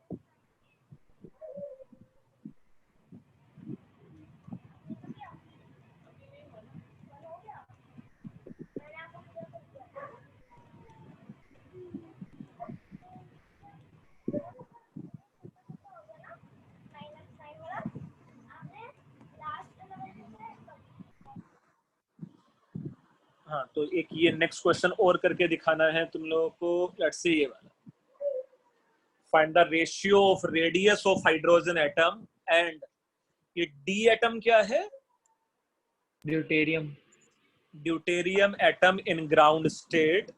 हाँ, तो एक ये नेक्स्ट क्वेश्चन और करके दिखाना है तुम लोगों को। लेट्स सी ये वाला, find the ratio of radius of hydrogen atom and, ये डी एटम क्या है? Deuterium. Deuterium atom in ground state,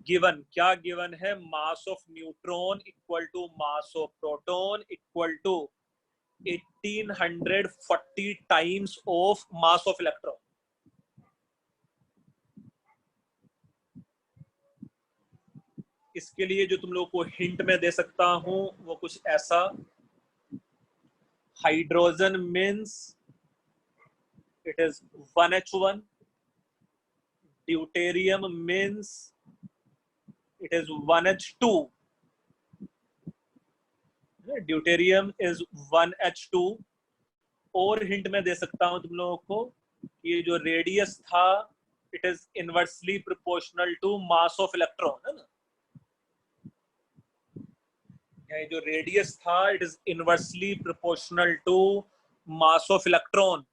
given क्या गिवन है? Mass of neutron equal to mass of proton equal to 1840 times of mass of electron. इसके लिए जो तुम लोग को हिंट में दे सकता हूं वो कुछ ऐसा, hydrogen means it is 1H1, deuterium means it is 1H2, deuterium is 1H2। और हिंट में दे सकता हूं तुम लोगों को कि ये जो रेडियस था it is inversely proportional to mass of electron, है ना, ये जो रेडियस था it is inversely proportional to mass of electron.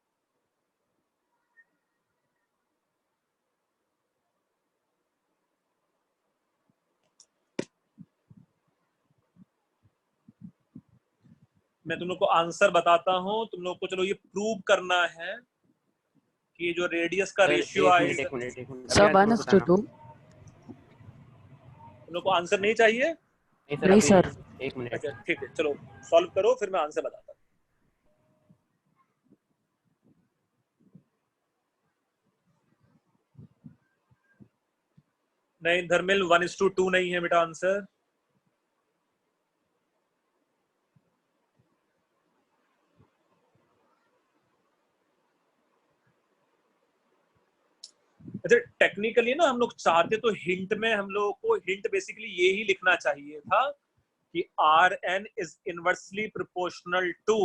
मैं तुम लोग को आंसर बताता हूं, तुम लोग को चलो ये प्रूव करना है कि जो रेडियस का रेशियो आएगा। एक मिनट सर 1:2। तुम लोग को आंसर नहीं चाहिए? नहीं सर। एक मिनट। अच्छा ठीक है, चलो सॉल्व करो फिर मैं आंसर बताता हूँ। नहीं धर्मिल, 1:2 नहीं है बेटा आंसर। अच्छा टेक्निकली ना हम लोग चाहते तो हिंट में हम लोगों को हिंट बेसिकली ये ही लिखना चाहिए था कि Rn is inversely proportional to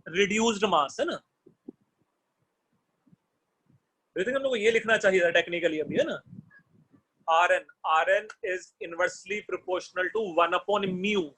reduced mass, है ना। हम लोग को ये लिखना चाहिए था टेक्निकली अभी, है ना। Rn is inversely proportional to 1/μ।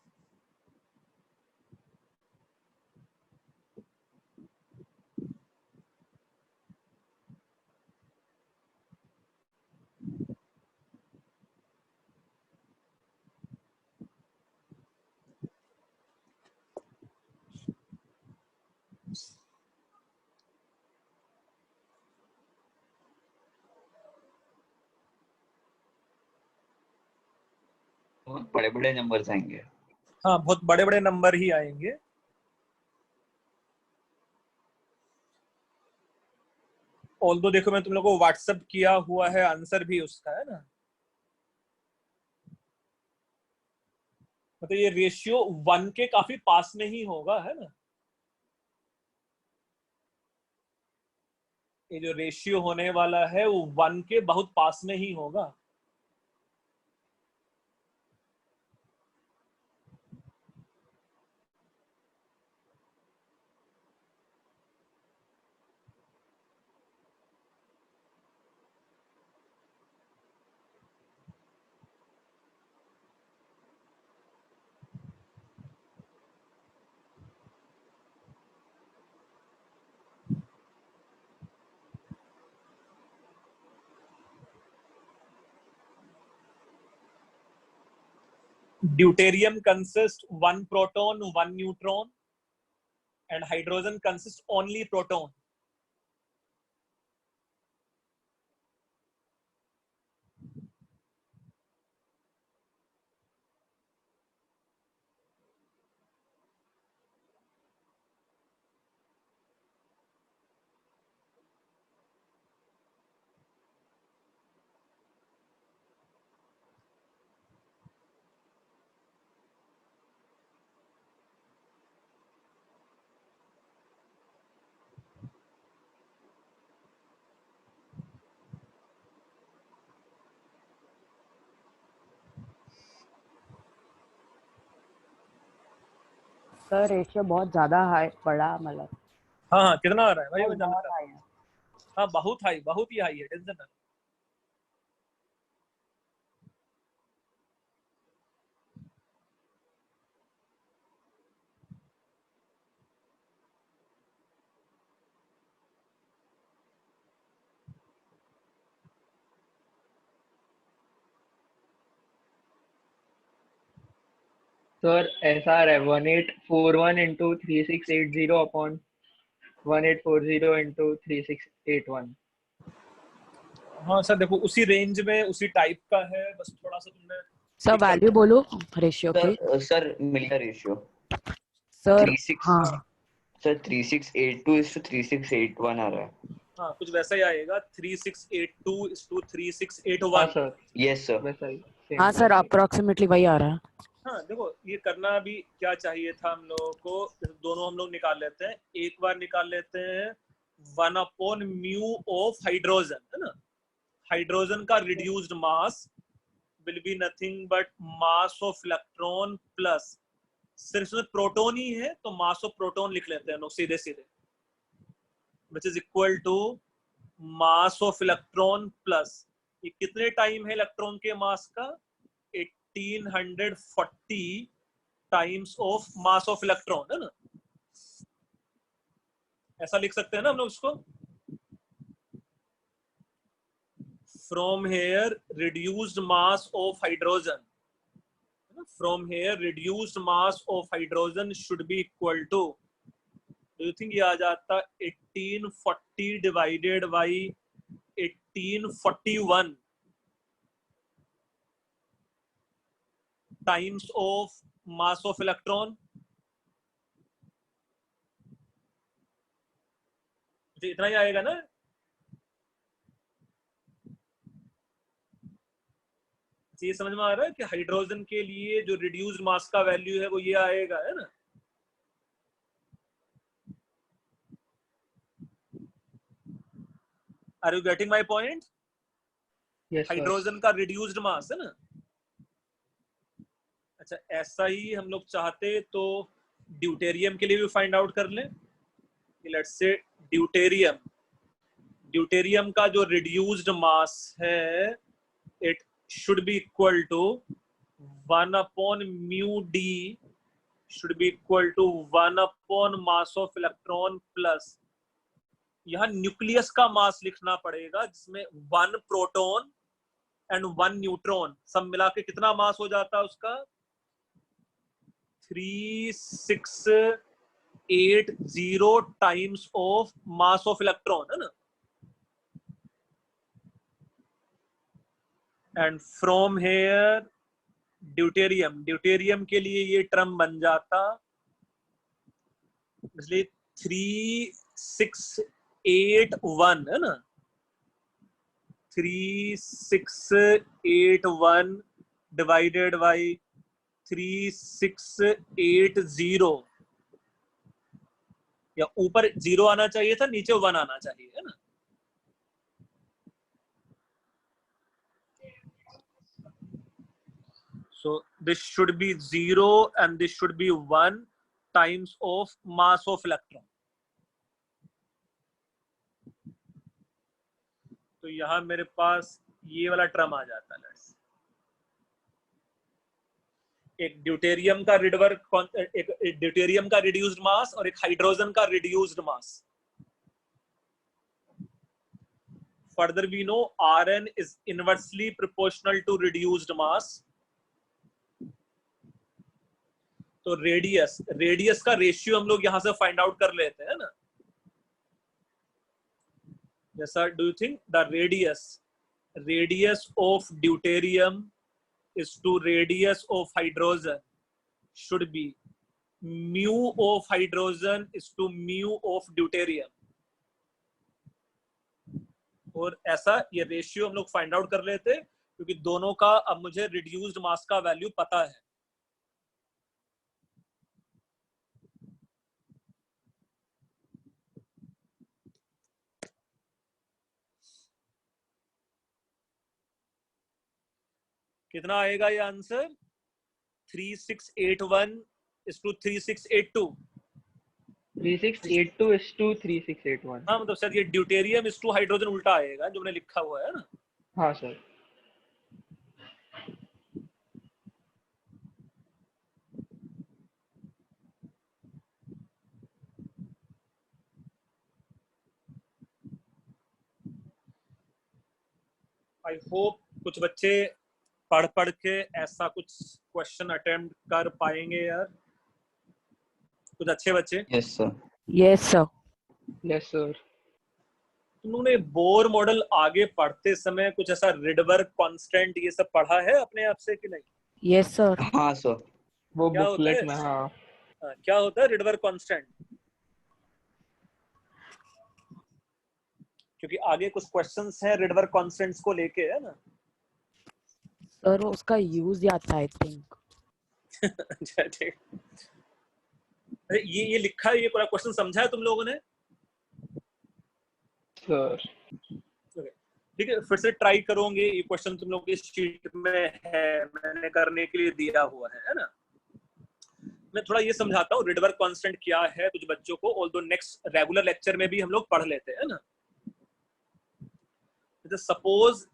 बहुत बड़े बड़े नंबर्स आएंगे। हाँ बहुत बड़े बड़े नंबर ही आएंगे। ऑल्दो देखो मैं तुम लोगों को व्हाट्सएप किया हुआ है आंसर भी उसका, है ना। मतलब ये रेशियो 1 के काफी पास में ही होगा, है ना। ये जो रेशियो होने वाला है वो 1 के बहुत पास में ही होगा। Deuterium consists 1 proton, 1 neutron, and hydrogen consists only proton. Sir ratio बहुत ज्यादा हाई पड़ा, मतलब हाँ हाँ कितना आ रहा है भाई? मैं जानना बहुत चाहता हाई हूँ। है। हाँ बहुत ही हाई है, टेंशन ना। सर ऐसा आ रहा है 1841 into 3680 upon 1840 into 3681। हाँ सर देखो उसी रेंज में उसी टाइप का है, बस थोड़ा सा तुमने सर वैल्यू बोलो रेशियो की। सर मिल गया रेशियो सर 36। हाँ सर 3682 is to 3681 आ रहा है। हाँ कुछ वैसा ही आएगा 3682 is to हाँ 3681। Sir yes sir. वैसा ही हाँ सर अप्रोक्सीमेटली वही आ रहा है। हाँ देखो ये करना भी क्या चाहिए था हम लोगों को, दोनों हम लोग निकाल लेते हैं। एक बार निकाल लेते हैं 1/μ ऑफ हाइड्रोजन, है ना। हाइड्रोजन का reduced mass will be nothing but mass of electron plus, सिर्फ इसमें प्रोटॉन ही है तो मास ऑफ प्रोटॉन लिख लेते हैं लोग सीधे सीधे, which is equal to mass of electron plus, ये कितने टाइम है इलेक्ट्रॉन के मास का, 1840 times of mass of electron, है ना। ऐसा लिख सकते हैं ना हम लोग इसको। From here reduced mass of hydrogen, from here reduced mass of hydrogen should be equal to, do you think ये आ जाता 1840 divided by 1841 times of mass of electron. इतना ही आएगा ना। ये समझ में आ रहा है कि हाइड्रोजन के लिए जो रिड्यूस्ड मास का वैल्यू है वो ये आएगा, है ना। Are you getting my point? Hydrogen का रिड्यूस्ड मास है ना। अच्छा ऐसा ही हम लोग चाहते तो ड्यूटेरियम के लिए भी फाइंड आउट कर लें। लेट्स से ड्यूटेरियम, ड्यूटेरियम का जो रिड्यूस्ड मास है it should be equal to 1/μd should be equal to 1 mass of electron plus, यहाँ न्यूक्लियस का मास लिखना पड़ेगा जिसमें 1 प्रोटॉन एंड 1 न्यूट्रॉन, सब मिला के कितना मास हो जाता है उसका 3680 times of mass of electron, है ना। And from here deuterium, deuterium के लिए ये टर्म बन जाता इसलिए 3681, है ना। 3681 डिवाइडेड बाई 3680, या ऊपर 0 आना चाहिए था, नीचे 1 आना चाहिए, है ना। So this should be 0 and this should be 1 times of mass of electron. तो यहां मेरे पास ये वाला टर्म आ जाता है। एक ड्यूटेरियम का एक ड्यूटेरियम का रिड्यूस्ड मास और एक हाइड्रोजन का reduced mass. Further we know Rn is inversely proportional to reduced mass. तो रेडियस का रेशियो हम लोग यहां से फाइंड आउट कर लेते हैं ना। जैसा do you think the radius of deuterium is to radius of hydrogen should be mu of hydrogen is to mu of deuterium, और ऐसा ये रेशियो हम लोग फाइंड आउट कर लेते क्योंकि दोनों का अब मुझे रिड्यूस्ड मास का वैल्यू पता है। कितना आएगा ये answer 3681 is to 3682। 3682 is to 3681। हाँ मतलब सर ये ड्यूटेरियम is to हाइड्रोजन उल्टा आएगा जो मैंने लिखा हुआ है ना। हाँ सर। आई होप कुछ बच्चे पढ़ के ऐसा कुछ क्वेश्चन अटेम्प्ट कर पाएंगे यार, कुछ अच्छे बच्चे। Yes sir. Yes sir. Yes sir. तुम लोगों ने बोर मॉडल आगे पढ़ते समय कुछ ऐसा रिडबर्ग कांस्टेंट ये सब पढ़ा है अपने आप से कि नहीं? Yes sir. हाँ सर। वो क्या बुकलेट में। हाँ क्या होता है रिडबर्ग कांस्टेंट? क्योंकि आगे कुछ क्वेश्चंस हैं रिडवर्क कांस्टेंट्स को लेके, है ना। सर उसका यूज याद था आई थिंक। अच्छा ठीक। अरे ये लिखा है, ये पूरा क्वेश्चन समझा है तुम लोगों ने? सर ठीक है, फिर से ट्राई करोगे। ये क्वेश्चन तुम लोग की शीट में है, मैंने करने के लिए दिया हुआ है ना। मैं थोड़ा ये समझाता हूँ रिडवर्क कांस्टेंट क्या है कुछ बच्चों को, ऑल्दो नेक्स्ट रेगुलर लेक्चर में भी हम लोग पढ़ लेते हैं ना। Suppose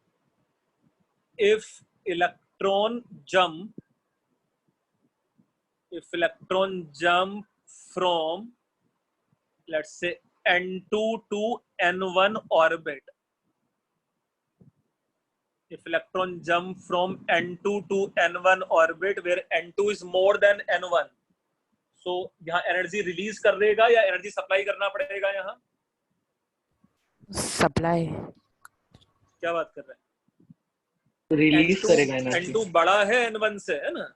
if electron jump from, let's say, n2 to n1 orbit. If electron jump from n2 to n1 orbit where n2 is more than n1, so यहाँ एनर्जी रिलीज कर देगा या एनर्जी सप्लाई करना पड़ेगा? यहाँ सप्लाई। क्या बात कर रहे हैं? रिलीज करेगा एनर्जी। n2 बड़ा है n1 से, है ना,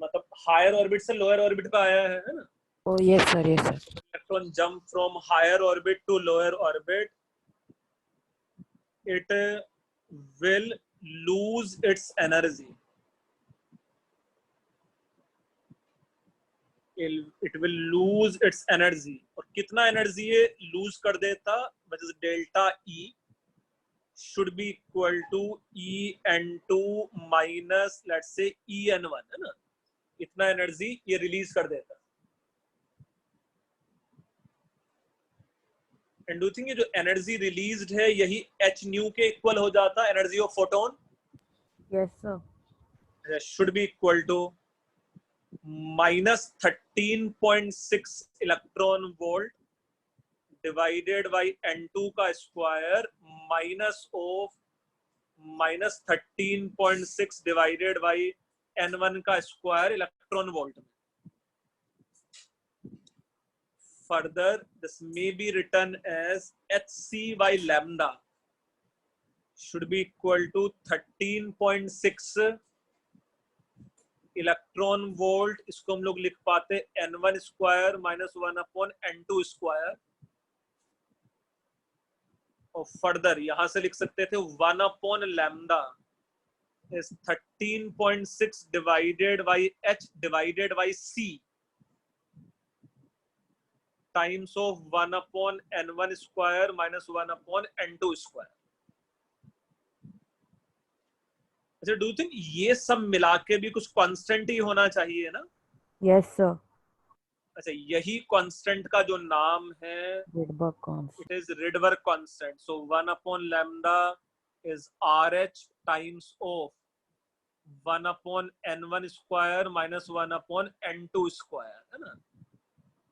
मतलब हायर ऑर्बिट से लोअर ऑर्बिट पे आया है ना। Oh yes sir, yes sir. Electron jump from higher orbit to lower orbit, it will lose its energy. It will lose its energy. और कितना एनर्जी ये लूज कर देता? which is delta E should be equal to En2 minus let's say En1, है ना। इतना energy ये release कर देता। एंड डू थिंक ये जो एनर्जी रिलीज्ड है यही h न्यू के इक्वल हो जाता energy of photon? Yes sir. Should be equal to -13.6 electron volt divided by n2 का square minus of -13.6 divided by n1 का स्क्वायर इलेक्ट्रॉन वोल्ट में। Further, this may be written as hc by lambda should be equal to 13.6 electron volt. इसको हम लोग लिख पाते n1 square minus 1/n2 square. और further यहां से लिख सकते थे 1/लैम्डा is 13.6 divided by h divided by c times of 1/n1 square minus 1/n2 square. अच्छा, डू थिंक ये सब मिला के भी कुछ कांस्टेंट ही होना चाहिए ना? Yes sir. अच्छा, यही कांस्टेंट का जो नाम है Rydberg constant, it is Rydberg constant. So 1/लैम्डा is RH times of 1/n1 square minus 1/n2 square, है ना।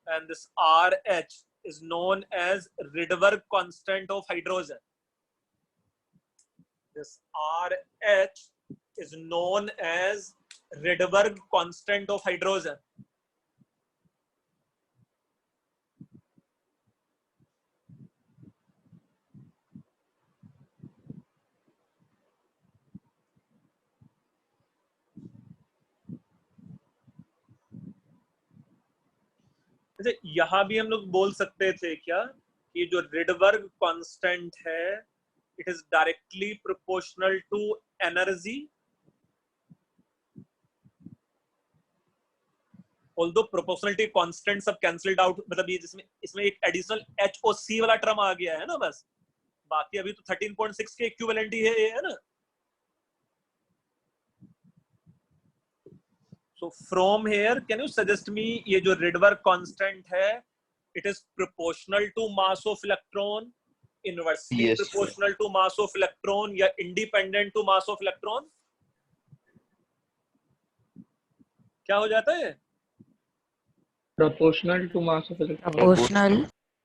And this RH is known as Rydberg constant of hydrogen. This RH is known as Rydberg constant of hydrogen. अच्छा, यहां भी हम लोग बोल सकते थे क्या कि जो रिडबर्ग कांस्टेंट है it is directly proportional to energy, although proportionality constant सब कैंसिल्ड आउट, मतलब ये जिसमें इसमें एक एडिशनल एच और सी वाला टर्म आ गया है ना बस, बाकी अभी तो 13.6 के इक्विवेलेंट ही है ना। So from here, can you suggest me ये जो Rydberg constant है, it is proportional to mass of electron, inversely Yes, proportional to mass of electron या independent to mass of electron? क्या हो जाता है? Proportional to mass of electron.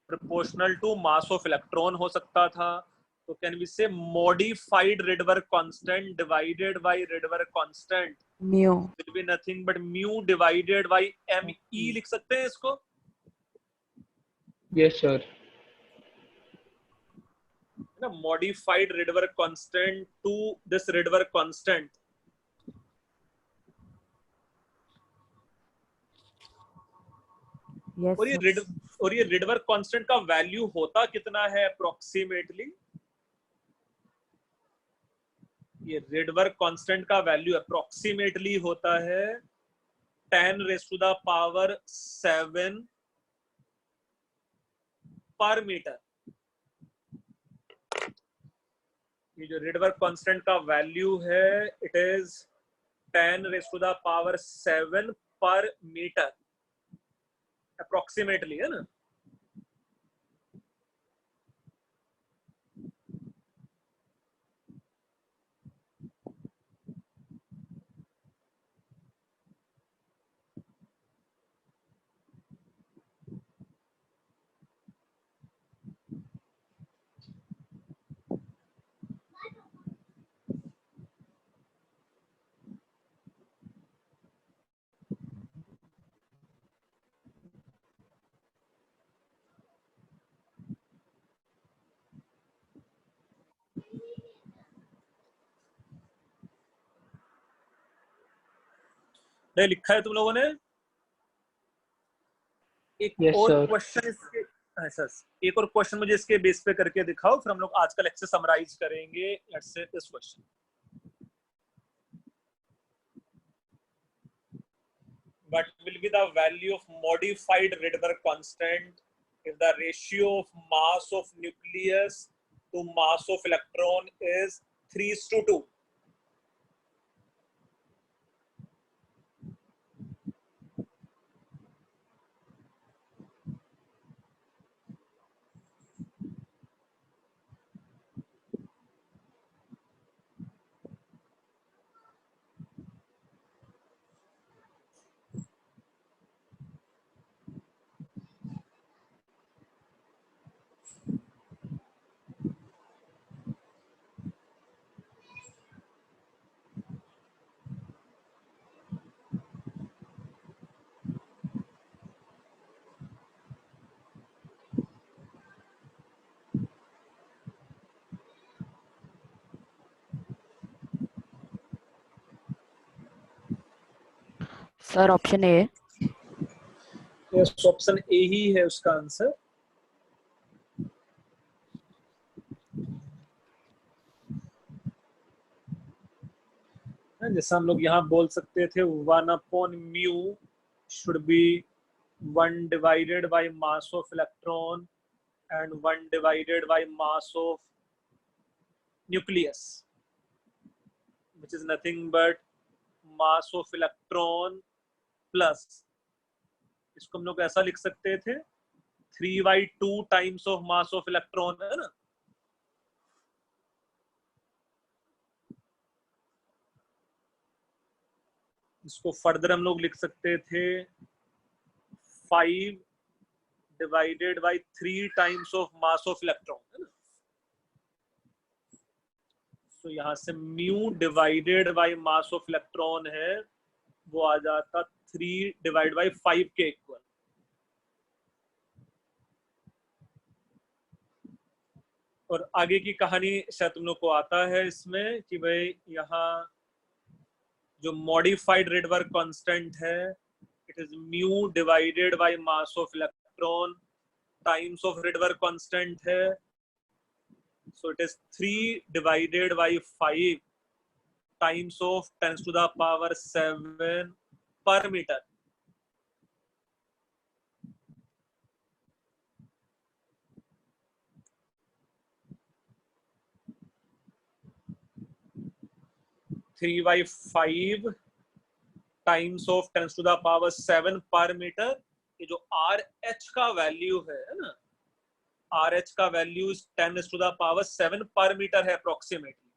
Proportional to mass of electron हो सकता था। तो can we say modified Rydberg constant divided by Rydberg constant mu will be nothing but mu divided by me लिख सकते हैं इसको? Yes, sir. ना modified Rydberg constant to this Rydberg constant. yes और ये और ये रिडबर्ग कांस्टेंट का वैल्यू होता कितना है अप्रोक्सीमेटली? ये रिडबर्ग कांस्टेंट का वैल्यू अप्रोक्सीमेटली होता है 10⁻⁷ पर मीटर। ये जो रिडबर्ग कांस्टेंट का वैल्यू है इट इज 10⁻⁷ पर मीटर अप्रोक्सीमेटली, है ना? नहीं लिखा है तुम लोगों ने? एक Yes, और sir. क्वेश्चन इसके, सर एक और क्वेश्चन मुझे इसके बेस पे करके दिखाओ, फिर हम लोग आज का लेक्चर समराइज करेंगे। Let's say this question, what will be the value of modified Rydberg constant if the ratio of mass of nucleus to mass of electron is 3:2? Sir option A. Yes, option A ही है उसका answer. जैसा हम लोग यहाँ बोल सकते थे 1/μ should be 1 divided by mass of electron and 1 divided by mass of nucleus, which is nothing but mass of electron plus, इसको हम लोग ऐसा लिख सकते थे 3/2 times of mass of electron, है ना? इसको फर्दर हम लोग लिख सकते थे 5 divided by 3 times of mass of electron, है ना? तो यहाँ से mu divided by mass of electron है वो आ जाता 3 डिवाइड बाय 5 के इक्वल। और आगे की कहानी शायद तुम लोग को आता है इसमें कि भाई यहाँ जो मॉडिफाइड रिडबर्ग कांस्टेंट है it is mu divided by mass of electron times of Rydberg constant है, so it is 3 divided by 5 times of 10⁻⁷ per meter. Three by 5 times of 10⁻⁷ पर मीटर। ये जो RH का वैल्यू है ना, RH का value 10⁻⁷ पर मीटर है अप्रोक्सीमेटली।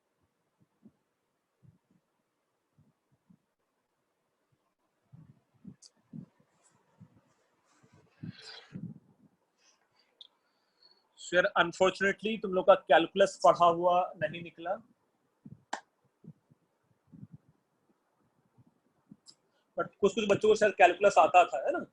यार अनफॉर्चुनेटली तुम लोग का कैलकुलस पढ़ा हुआ नहीं निकला, बट कुछ कुछ बच्चों को शायद कैलकुलस आता था, है ना?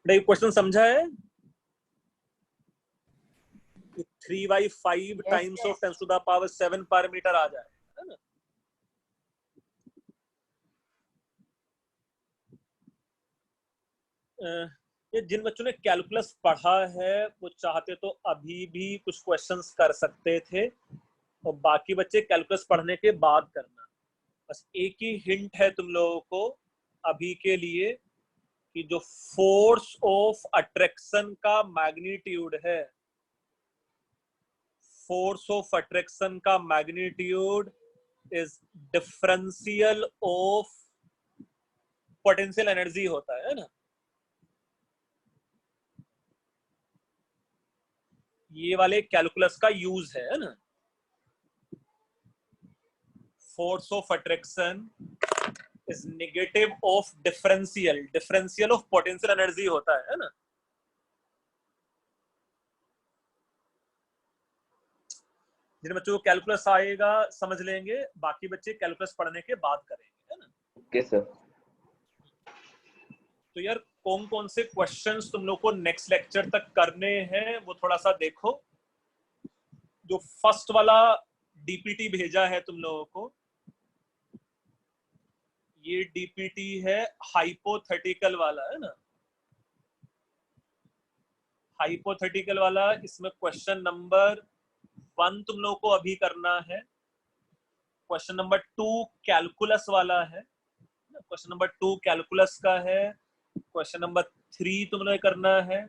क्वेश्चन समझा है? 3/5 टाइम्स ऑफ 10⁻7 पर मीटर आ जाए, है ना। ये जिन बच्चों ने कैलकुलस पढ़ा है वो चाहते तो अभी भी कुछ क्वेश्चंस कर सकते थे, और बाकी बच्चे कैलकुलस पढ़ने के बाद करना। बस एक ही हिंट है तुम लोगों को अभी के लिए कि जो फोर्स ऑफ अट्रैक्शन का मैग्नीट्यूड है, फोर्स ऑफ अट्रैक्शन का magnitude is differential of potential energy होता है ना। ये वाले कैलकुलस का यूज है ना। Force of attraction is negative of differential of potential energy होता है ना। जिन बच्चों को कैलकुलस आएगा समझ लेंगे, बाकी बच्चे कैलकुलस पढ़ने के बाद करेंगे, है ना। Okay sir. तो यार कौन कौन से क्वेश्चंस तुम लोग को नेक्स्ट लेक्चर तक करने हैं वो थोड़ा सा देखो। जो फर्स्ट वाला डीपीटी भेजा है तुम लोगों को, ये डीपीटी है हाइपोथेटिकल वाला, है ना। हाइपोथेटिकल वाला, इसमें क्वेश्चन नंबर 1 तुम लोगों को अभी करना है। क्वेश्चन नंबर 2 कैलकुलस वाला है। क्वेश्चन नंबर 2 कैलकुलस का है। क्वेश्चन नंबर 3 तुम लोग करना है।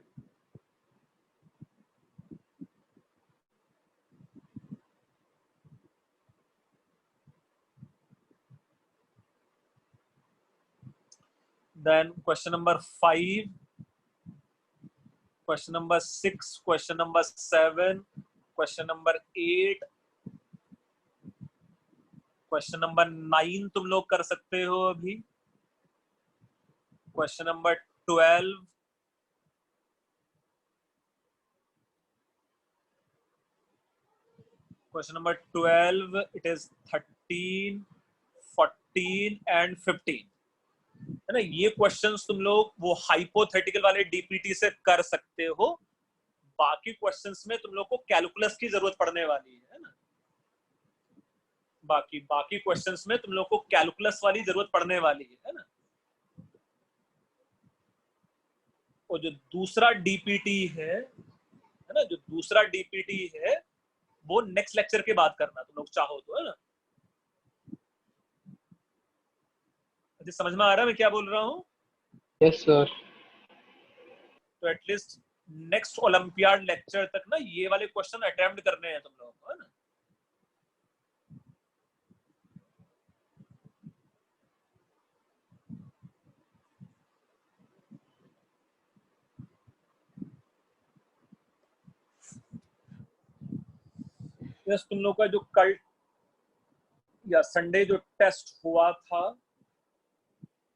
Then question number 5, question number 6, question number 7, question number 8, question number 9 तुम लोग कर सकते हो अभी। Question number 12, question number 12, it is 13, 14 and 15, है ना। ये क्वेश्चंस तुम लोग वो हाइपोथेटिकल वाले डीपीटी से कर सकते हो। बाकी क्वेश्चंस में तुम लोग को कैलकुलस की जरूरत पड़ने वाली है ना। बाकी क्वेश्चंस में तुम लोग को कैलकुलस वाली जरूरत पड़ने वाली है ना। और जो दूसरा डीपीटी है ना, जो दूसरा डीपीटी है वो नेक्स्ट लेक्चर के बाद करना तुम लोग चाहो तो, है ना। समझ में आ रहा है मैं क्या बोल रहा हूँ? Yes sir. तो एटलीस्ट नेक्स्ट ओलंपियाड लेक्चर तक ना ये वाले क्वेश्चन अटेम्प्ट करने हैं तुम लोगों को, है ना। यस, तुम लोग का जो कल या संडे जो टेस्ट हुआ था,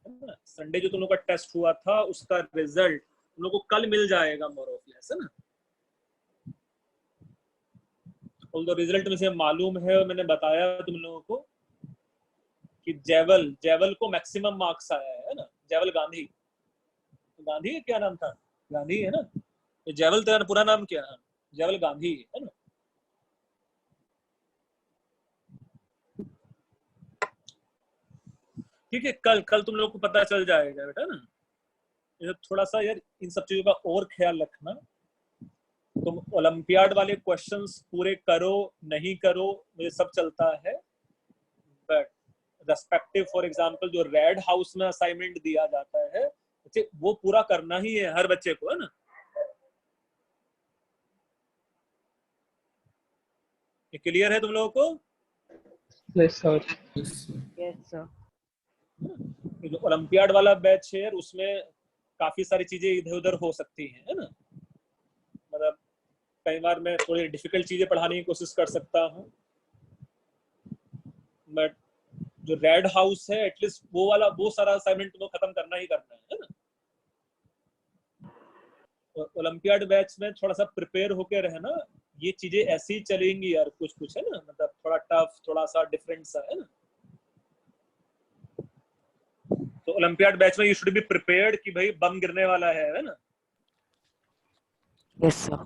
संडे जो तुम लोग का टेस्ट हुआ था उसका रिजल्ट तुम लोग को कल मिल जाएगा मोर ऑफ लेस, है ना। ऑल्दो रिजल्ट में से मालूम है और मैंने बताया तुम लोगों को कि जेवल को मैक्सिमम मार्क्स आया है ना। जेवल गांधी क्या नाम था? गांधी है ना। ये जेवल तेरा पूरा नाम क्या है? जेवल गांधी है ना। ठीक है, कल तुम लोग को पता चल जाएगा बेटा ना। ये थोड़ा सा यार इन सब चीजों का और ख्याल रखना। तुम ओलंपियाड वाले क्वेश्चंस पूरे करो नहीं करो मुझे सब चलता है, बट रेस्पेक्टिव फॉर एग्जांपल जो रेड हाउस में असाइनमेंट दिया जाता है वो पूरा करना ही है हर बच्चे को, है ना। ये क्लियर है तुम लोगों को? Yes sir. Yes sir. जो ओलंपियाड वाला बैच है उसमें काफी सारी चीजें इधर उधर हो सकती हैं, है ना। मतलब कई बार मैं थोड़ी डिफिकल्ट चीजें पढ़ाने की कोशिश कर सकता हूँ, बट जो रेड हाउस है एटलीस्ट वो सारा असाइनमेंट तो खत्म करना ही करना है ना। ओलंपियाड बैच में थोड़ा सा प्रिपेयर होके रहना। ये चीजें ऐसी चलेंगी यार, कुछ है ना, मतलब थोड़ा टफ, थोड़ा सा डिफरेंट सा, है ना। तो ओलंपियाड बैच में यू शुड बी प्रिपेयर्ड कि भाई बम गिरने वाला है ना। Yes sir.